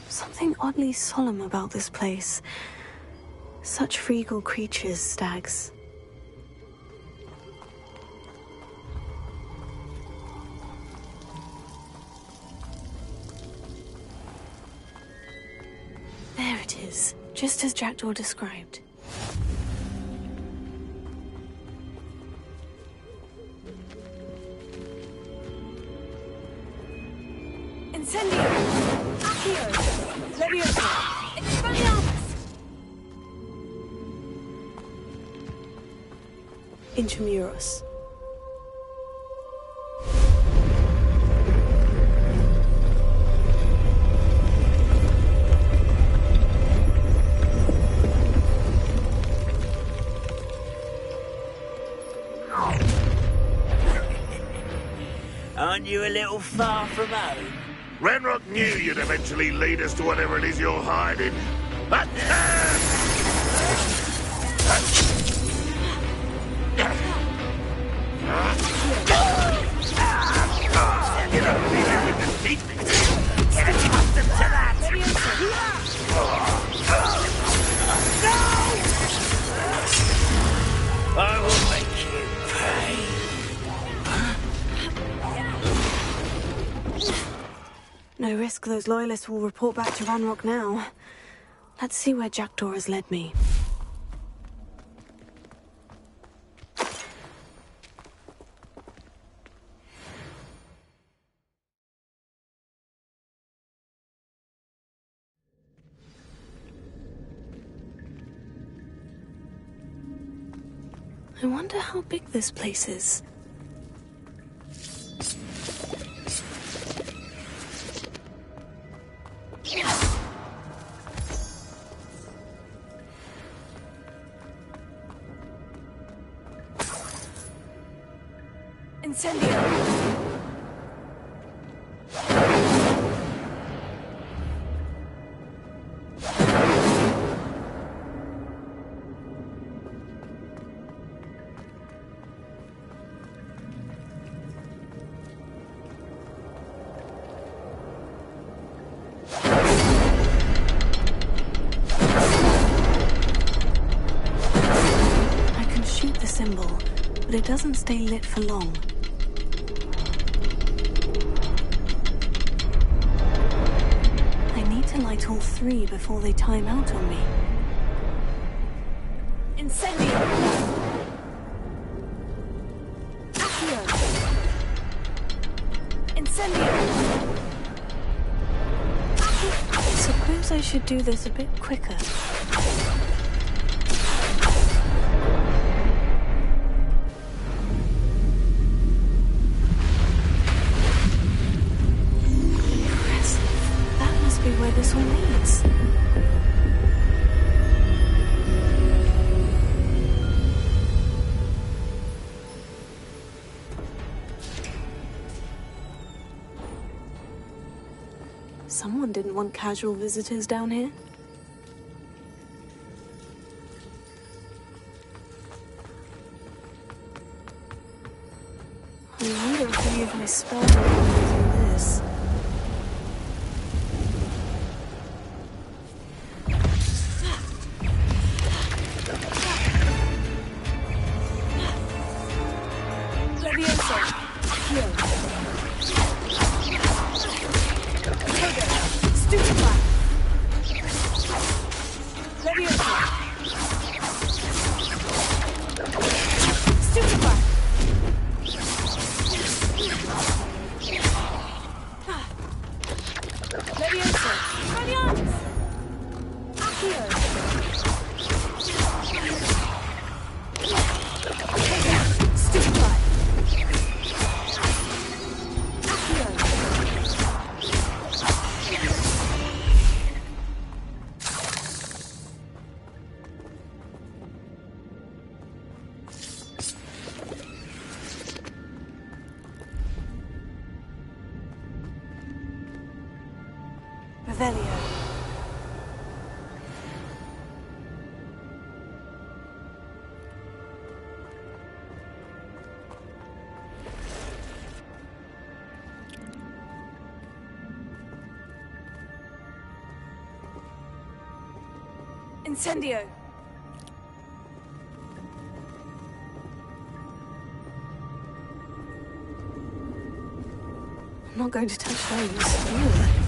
[SPEAKER 6] Something oddly solemn about this place. Such regal creatures, stags. There it is, just as Jackdaw described. Incendio! Accio! Leviosa! Expelliarmus! Intramuros.
[SPEAKER 10] Aren't you a little far from home?
[SPEAKER 11] Renrock knew you'd eventually lead us to whatever it is you're hiding. You don't leave it with the teeth. Get accustomed to that.
[SPEAKER 10] No! I will make you pay.
[SPEAKER 6] No risk those loyalists will report back to Ranrock now. Let's see where Jackdaw has led me. I wonder how big this place is. Incendio! It doesn't stay lit for long. I need to light all three before they time out on me. Incendio! Accio! Incendio! I suppose I should do this a bit quicker. This one leads. Someone didn't want casual visitors down here. I wonder if any of my spells are using this. Incendio! I'm not going to touch those. Ooh.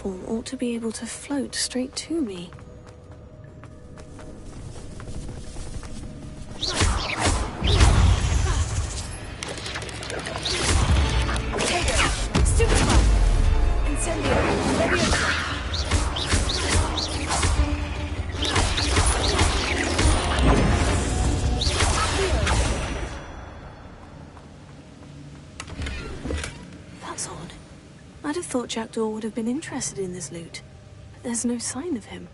[SPEAKER 6] platform ought to be able to float straight to me. That's odd. I'd have thought Jackdaw would have been interested in this loot, but there's no sign of him.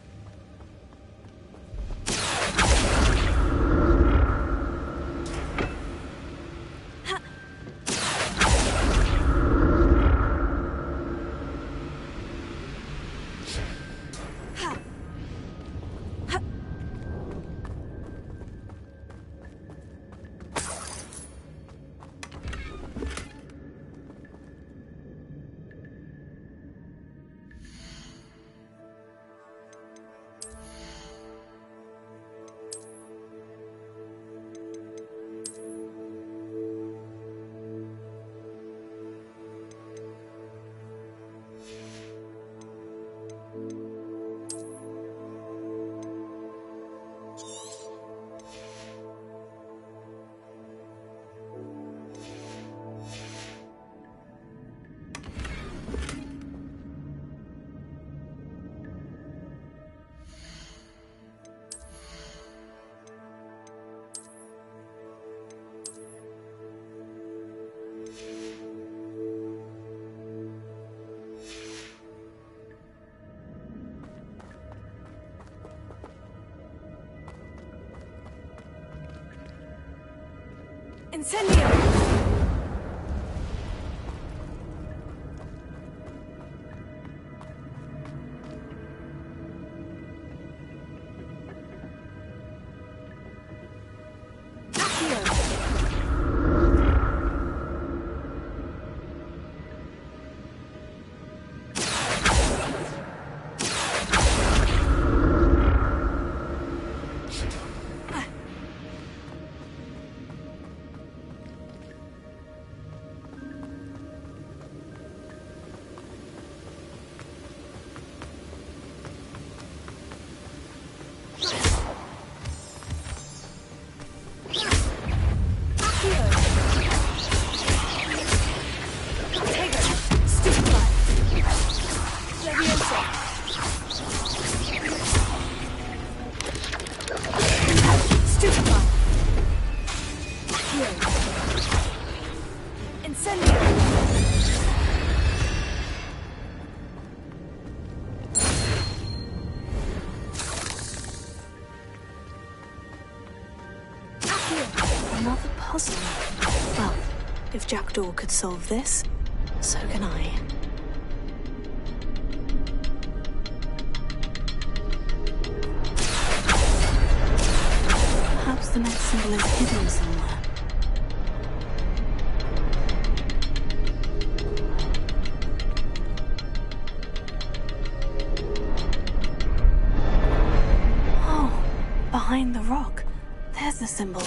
[SPEAKER 6] Incendio! Another puzzle. Well, if Jackdaw could solve this, so can I. Perhaps the next symbol is hidden somewhere. Oh, behind the rock. There's the symbol.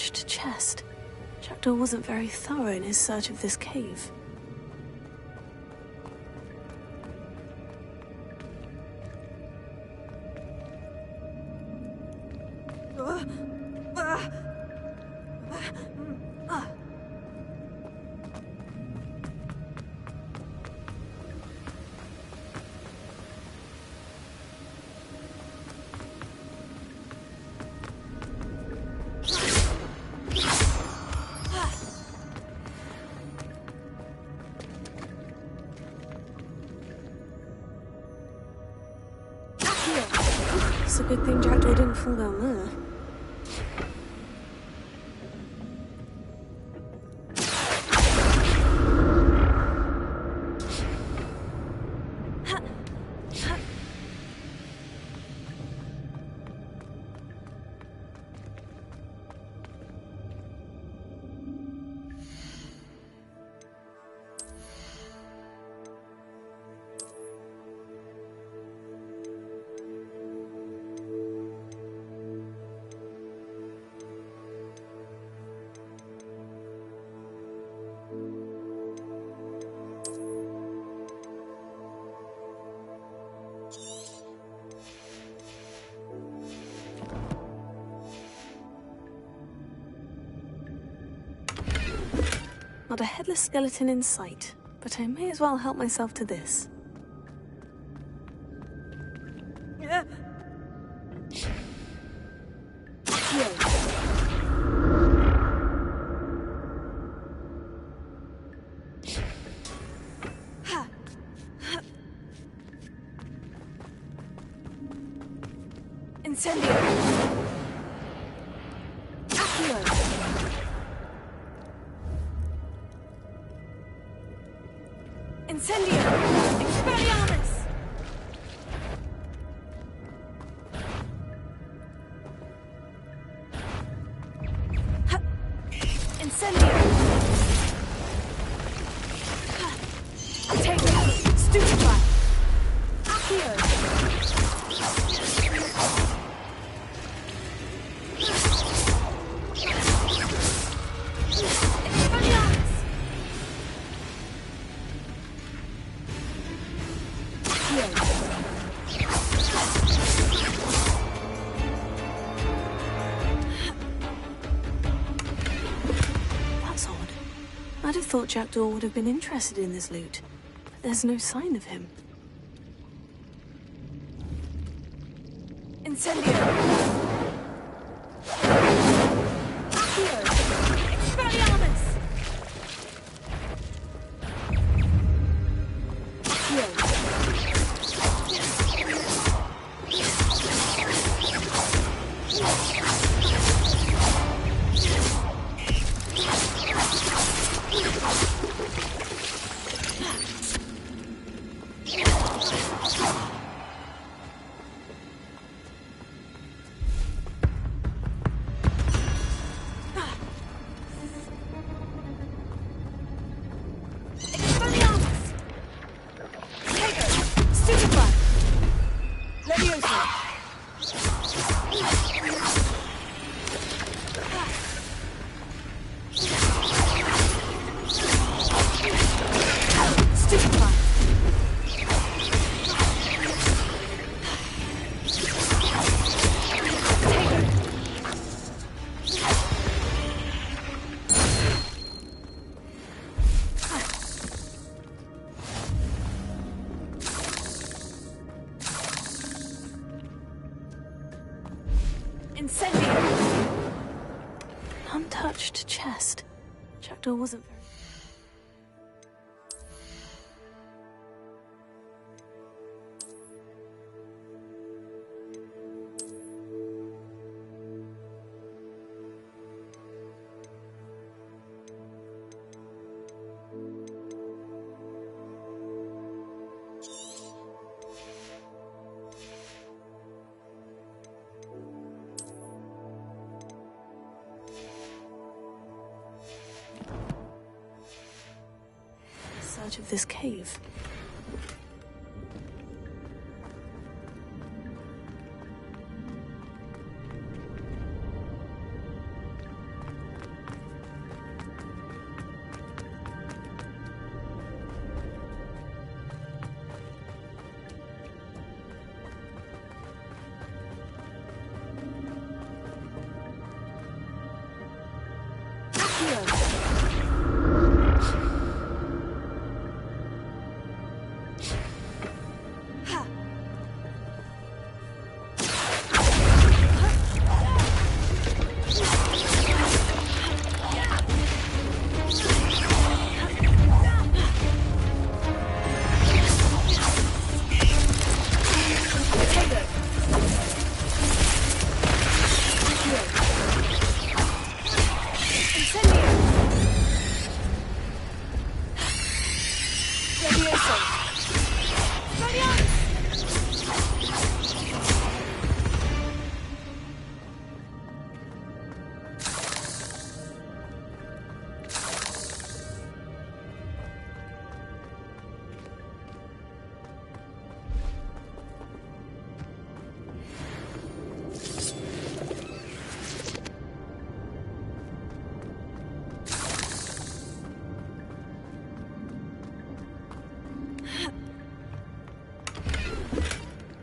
[SPEAKER 6] untouched chest. Jackdaw wasn't very thorough in his search of this cave. It's a good thing Jackdaw didn't fall down there. Not a headless skeleton in sight, but I may as well help myself to this. Incendio! Incendio! Expelliarmus! Incendio! Take it! Stupefy! Accio! I'd have thought Jackdaw would have been interested in this loot, but there's no sign of him. Incendio! Accio! Expelliarmus! Incendio! Untouched chest. Jackdaw wasn't very... Search of this cave.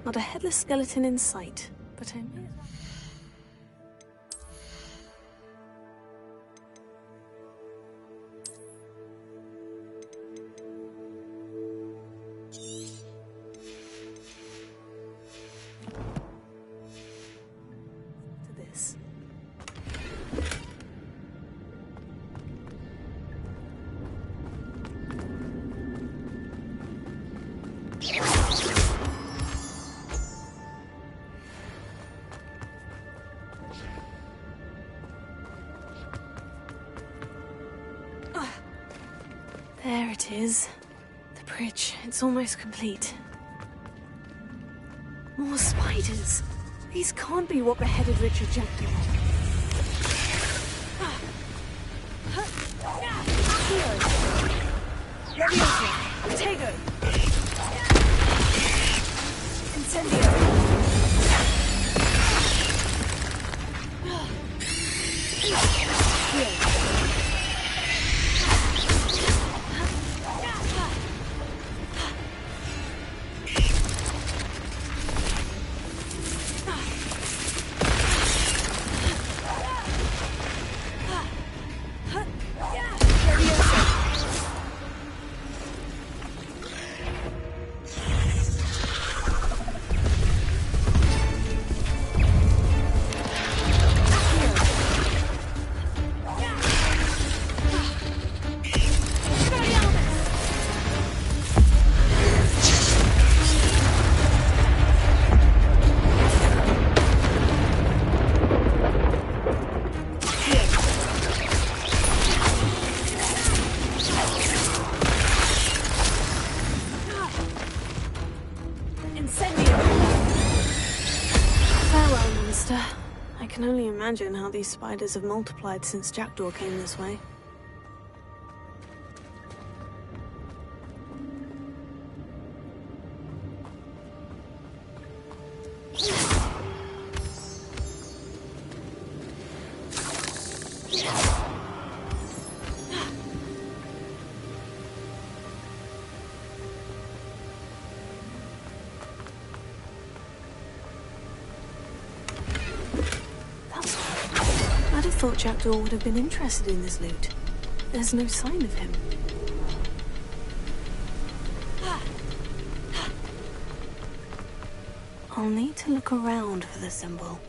[SPEAKER 6] Not a headless skeleton in sight, but I may as well... There it is. The bridge. It's almost complete. More spiders. These can't be what beheaded Richard Jackdaw. Leviosa! Tego! Incendio! I can only imagine how these spiders have multiplied since Jackdaw came this way. I'd have thought Jackdaw would have been interested in this loot. There's no sign of him. I'll need to look around for the symbol.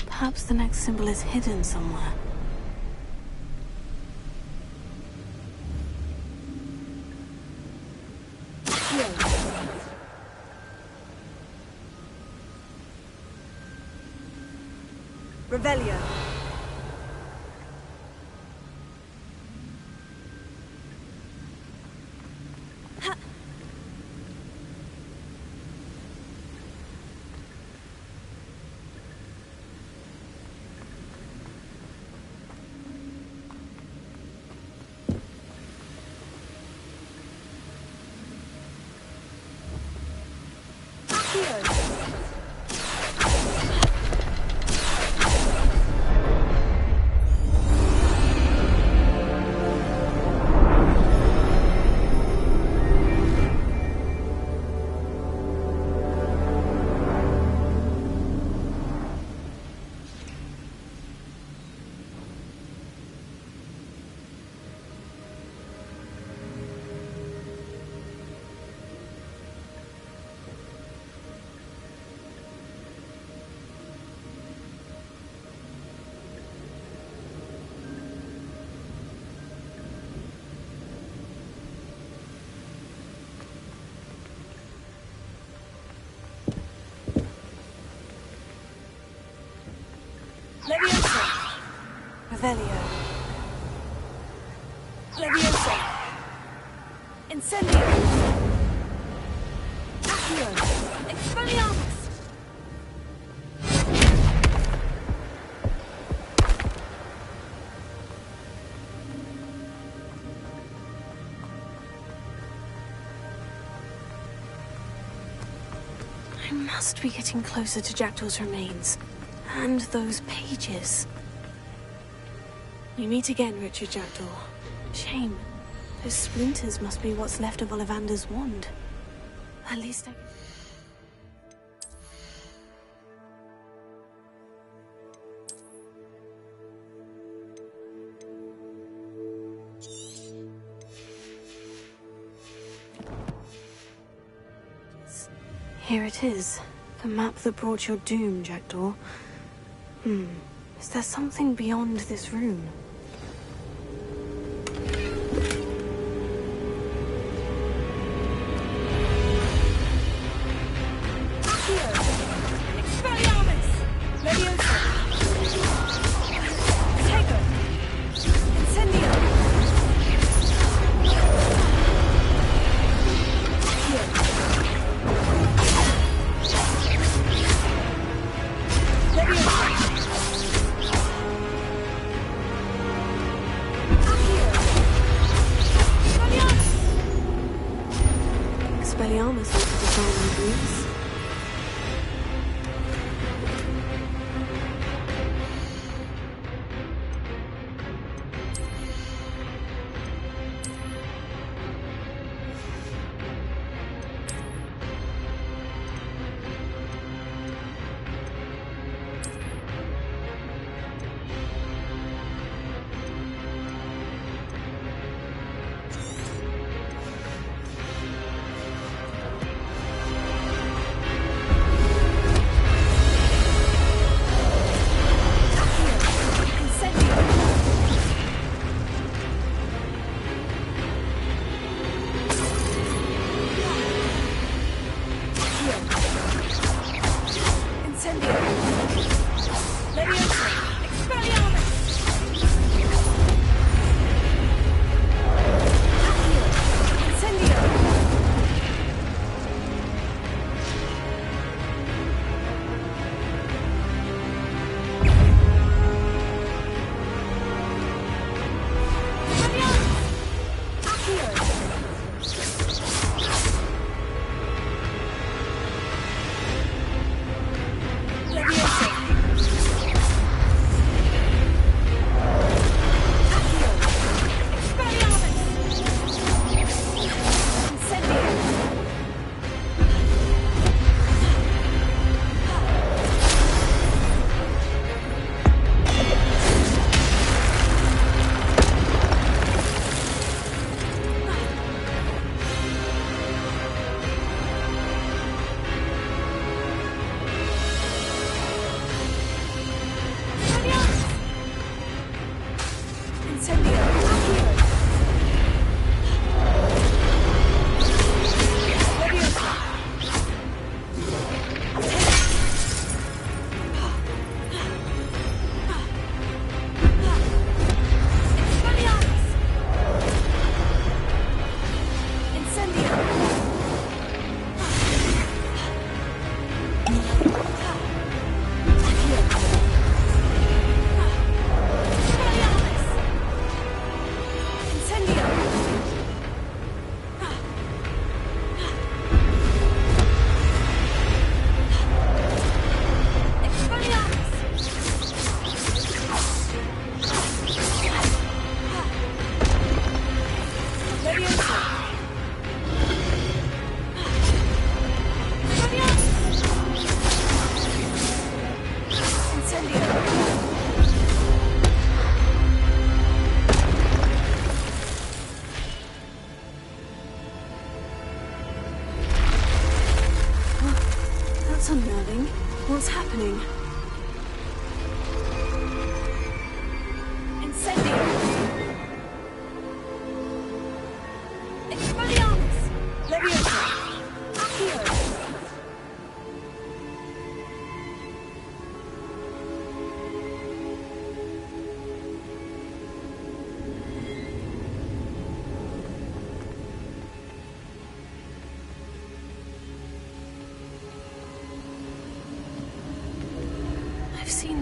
[SPEAKER 6] Perhaps the next symbol is hidden somewhere.
[SPEAKER 12] Revelio.
[SPEAKER 6] Revelio. Leviosa. Incendio. Accio. Expelliarmus. I must be getting closer to Jackdaw's remains. And those pages. We meet again, Richard Jackdaw. Shame. Those splinters must be what's left of Ollivander's wand. At least I... Here it is. The map that brought your doom, Jackdaw. Is there something beyond this rune? Expelliarmus wanted to find my roots. That's unnerving. What's happening? Incendio! Expelliarmus! Leviosa! Accio!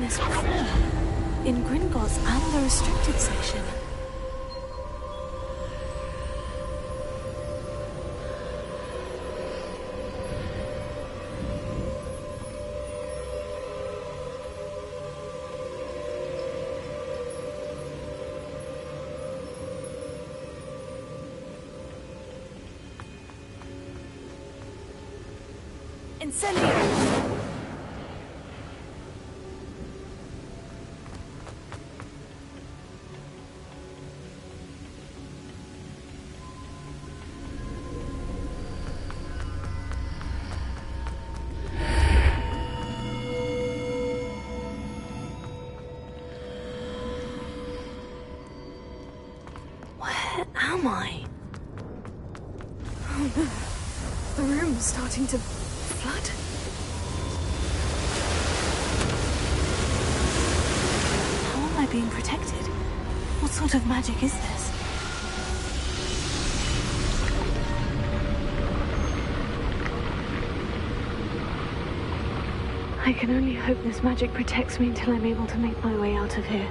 [SPEAKER 6] this before. In Gringotts and the restricted section.
[SPEAKER 3] Incendio!
[SPEAKER 6] Where am I? Oh no. The room's starting to flood. How am I being protected? What sort of magic is this? I can only hope this magic protects me until I'm able to make my way out of here.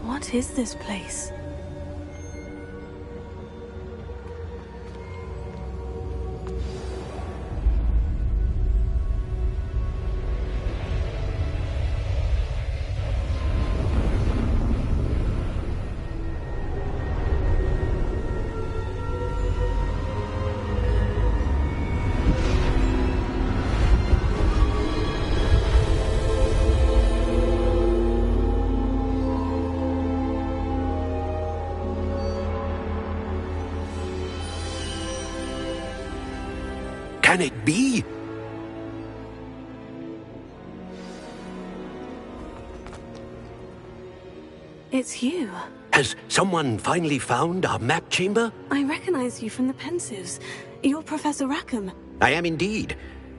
[SPEAKER 6] What is this place?
[SPEAKER 9] Can it be?
[SPEAKER 6] It's you.
[SPEAKER 9] Has someone finally found our map chamber?
[SPEAKER 6] I recognize you from the Pensives. You're Professor Rackham.
[SPEAKER 9] I am indeed.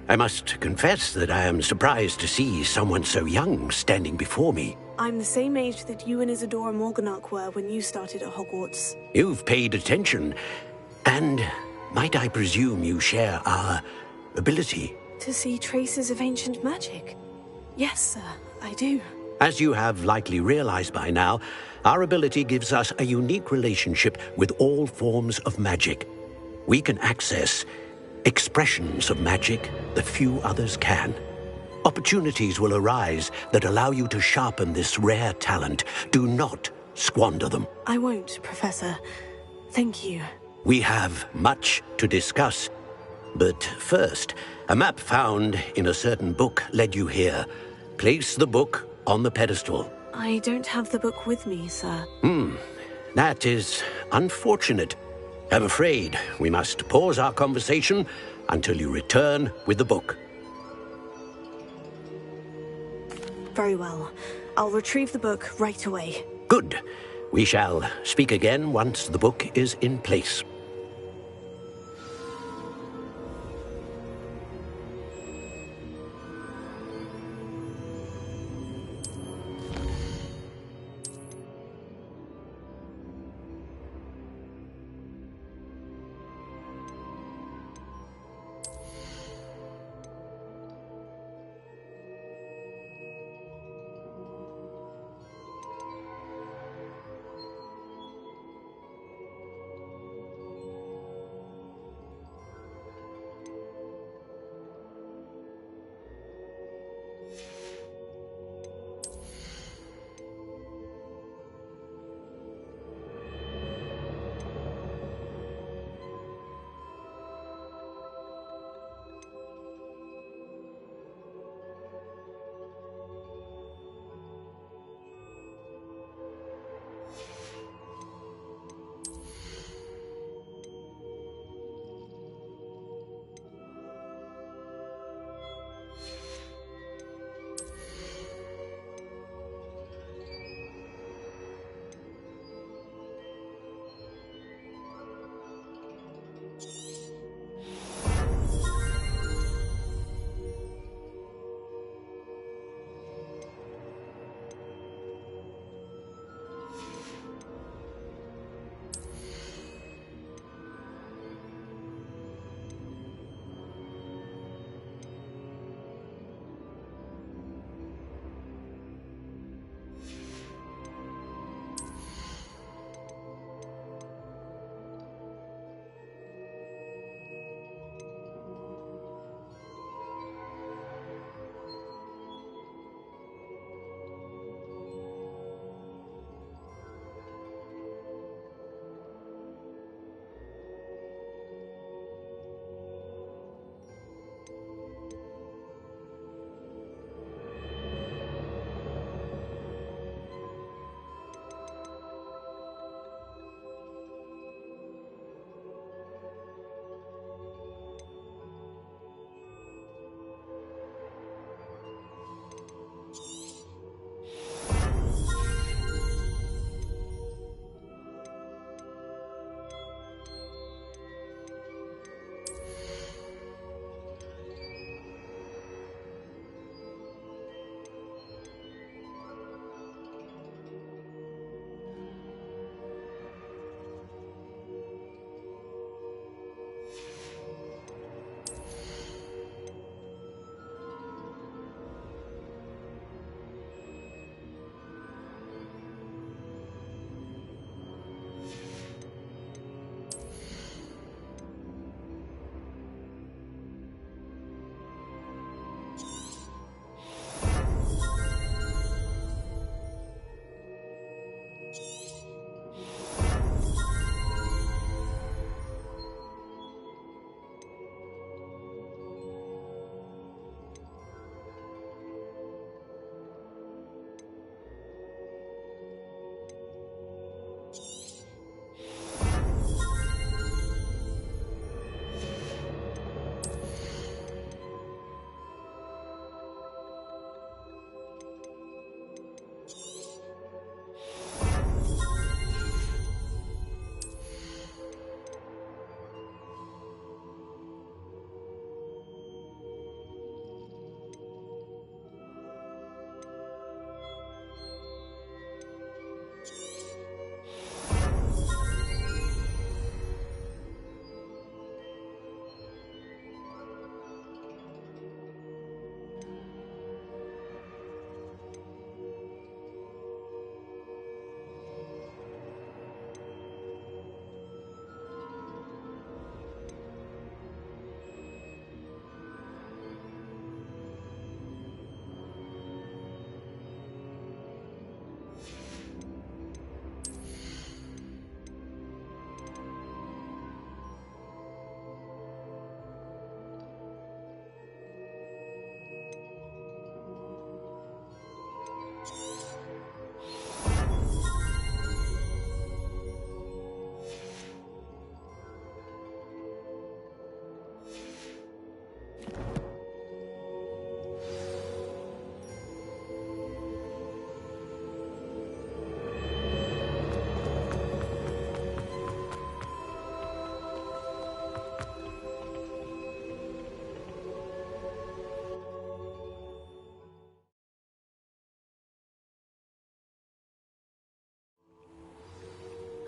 [SPEAKER 9] I must confess that I am surprised to see someone so young standing before me.
[SPEAKER 6] I'm the same age that you and Isadora Morganach were when you started at Hogwarts.
[SPEAKER 9] You've paid attention, and might I presume you share our ability?
[SPEAKER 6] To see traces of ancient magic? Yes, sir, I do.
[SPEAKER 9] As you have likely realized by now, our ability gives us a unique relationship with all forms of magic. We can access expressions of magic that few others can. Opportunities will arise that allow you to sharpen this rare talent. Do not squander them.
[SPEAKER 6] I won't, Professor. Thank you.
[SPEAKER 9] We have much to discuss. But first, a map found in a certain book led you here. Place the book on the pedestal.
[SPEAKER 6] I don't have the book with me, sir.
[SPEAKER 9] That is unfortunate. I'm afraid we must pause our conversation until you return with the book.
[SPEAKER 6] Very well. I'll retrieve the book right away.
[SPEAKER 9] Good. We shall speak again once the book is in place.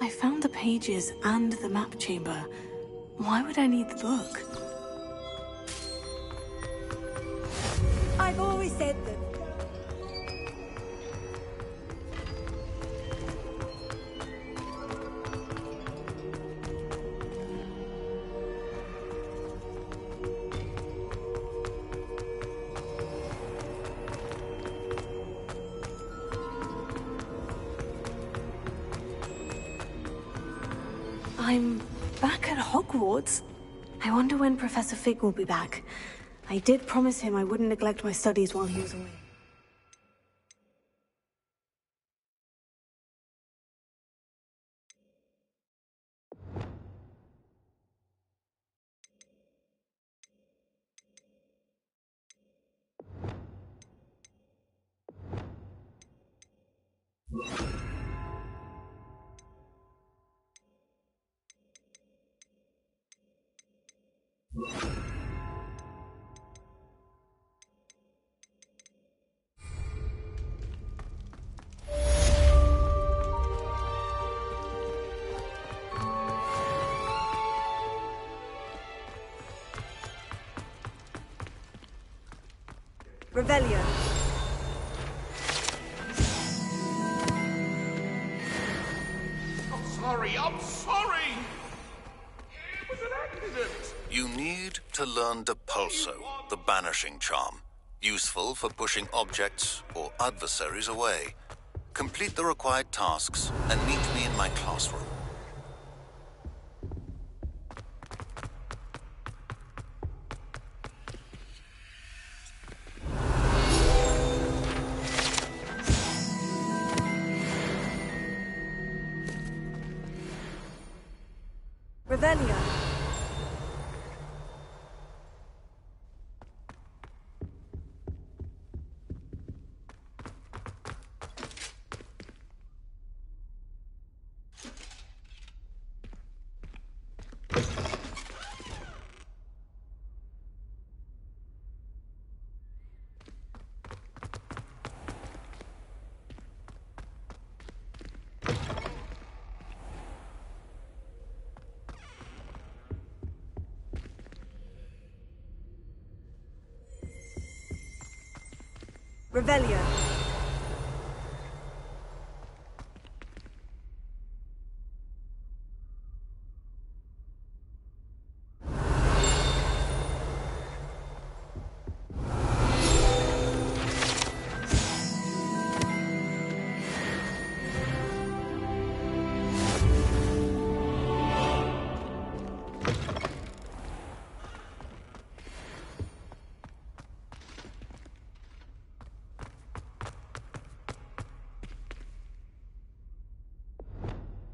[SPEAKER 6] I found the pages and the map chamber. Why would I need the book?
[SPEAKER 12] I've always said that.
[SPEAKER 6] I'm back at Hogwarts. I wonder when Professor Fig will be back. I did promise him I wouldn't neglect my studies while he was away.
[SPEAKER 12] Revelio.
[SPEAKER 11] I'm sorry! It was an accident!
[SPEAKER 4] You need to learn Depulso, the banishing charm. Useful for pushing objects or adversaries away. Complete the required tasks and meet me in my classroom.
[SPEAKER 12] Revelio. Revelio.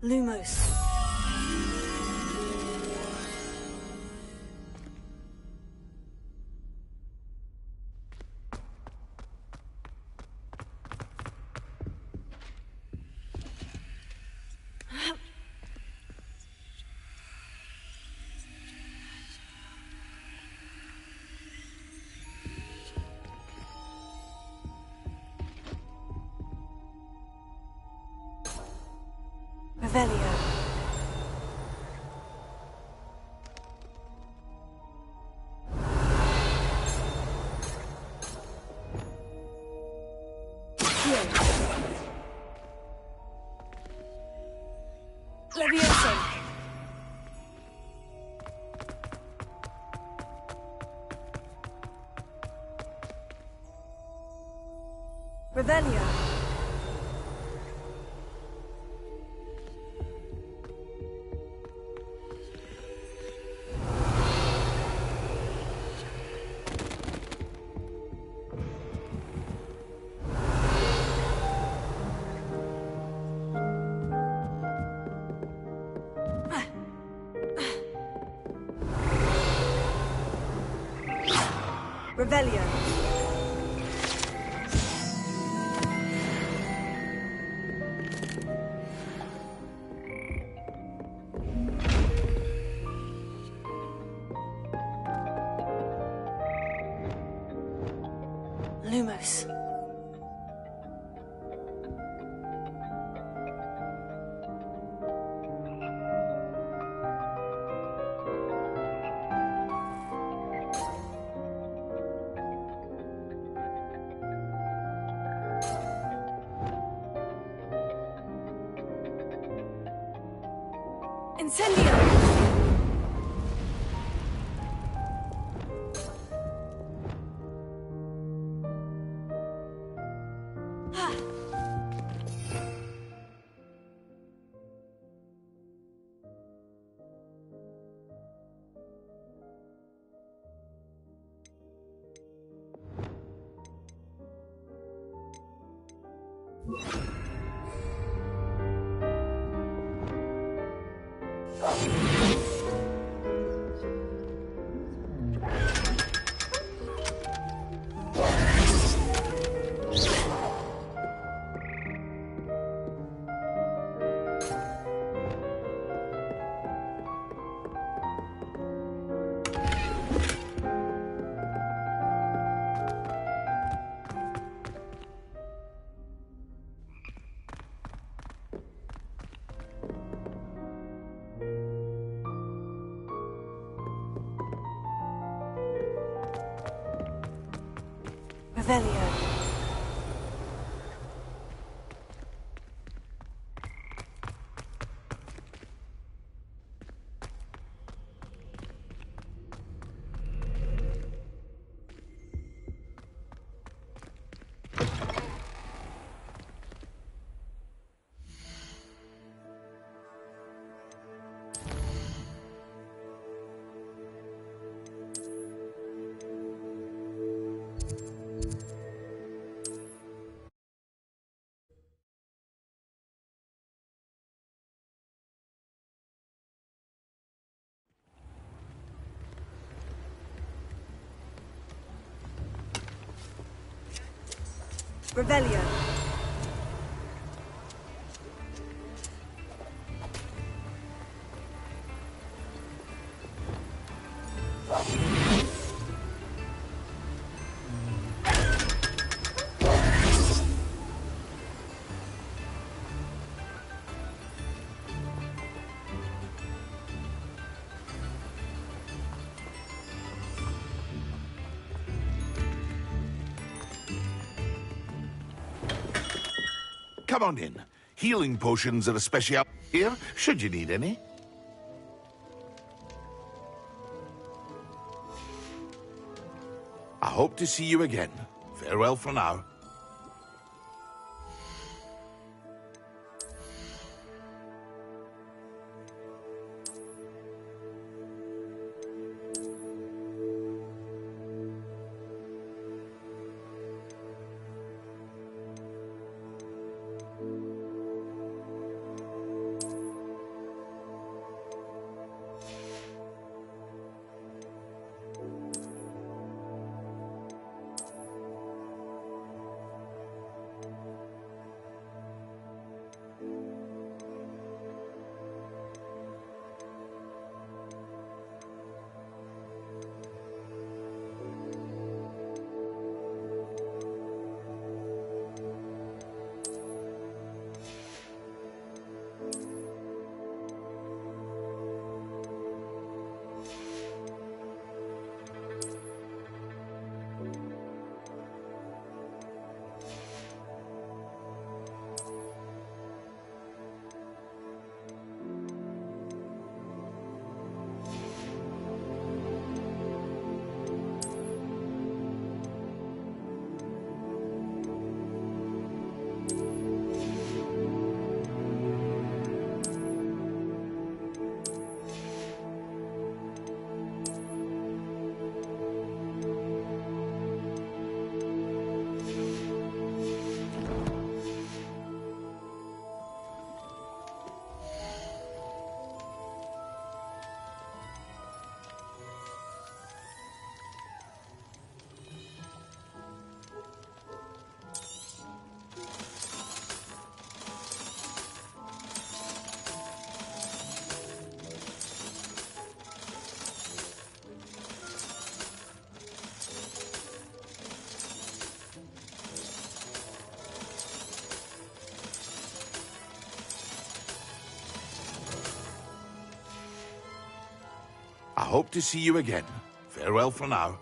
[SPEAKER 12] Lumos. Revelio. Levioso. Revelio. Revelio. Lumos.
[SPEAKER 6] Incendio! Revelio. Revelio.
[SPEAKER 11] Come on in. Healing potions are a special here, should you need any. I hope to see you again. Farewell for now. I hope to see you again. Farewell for now.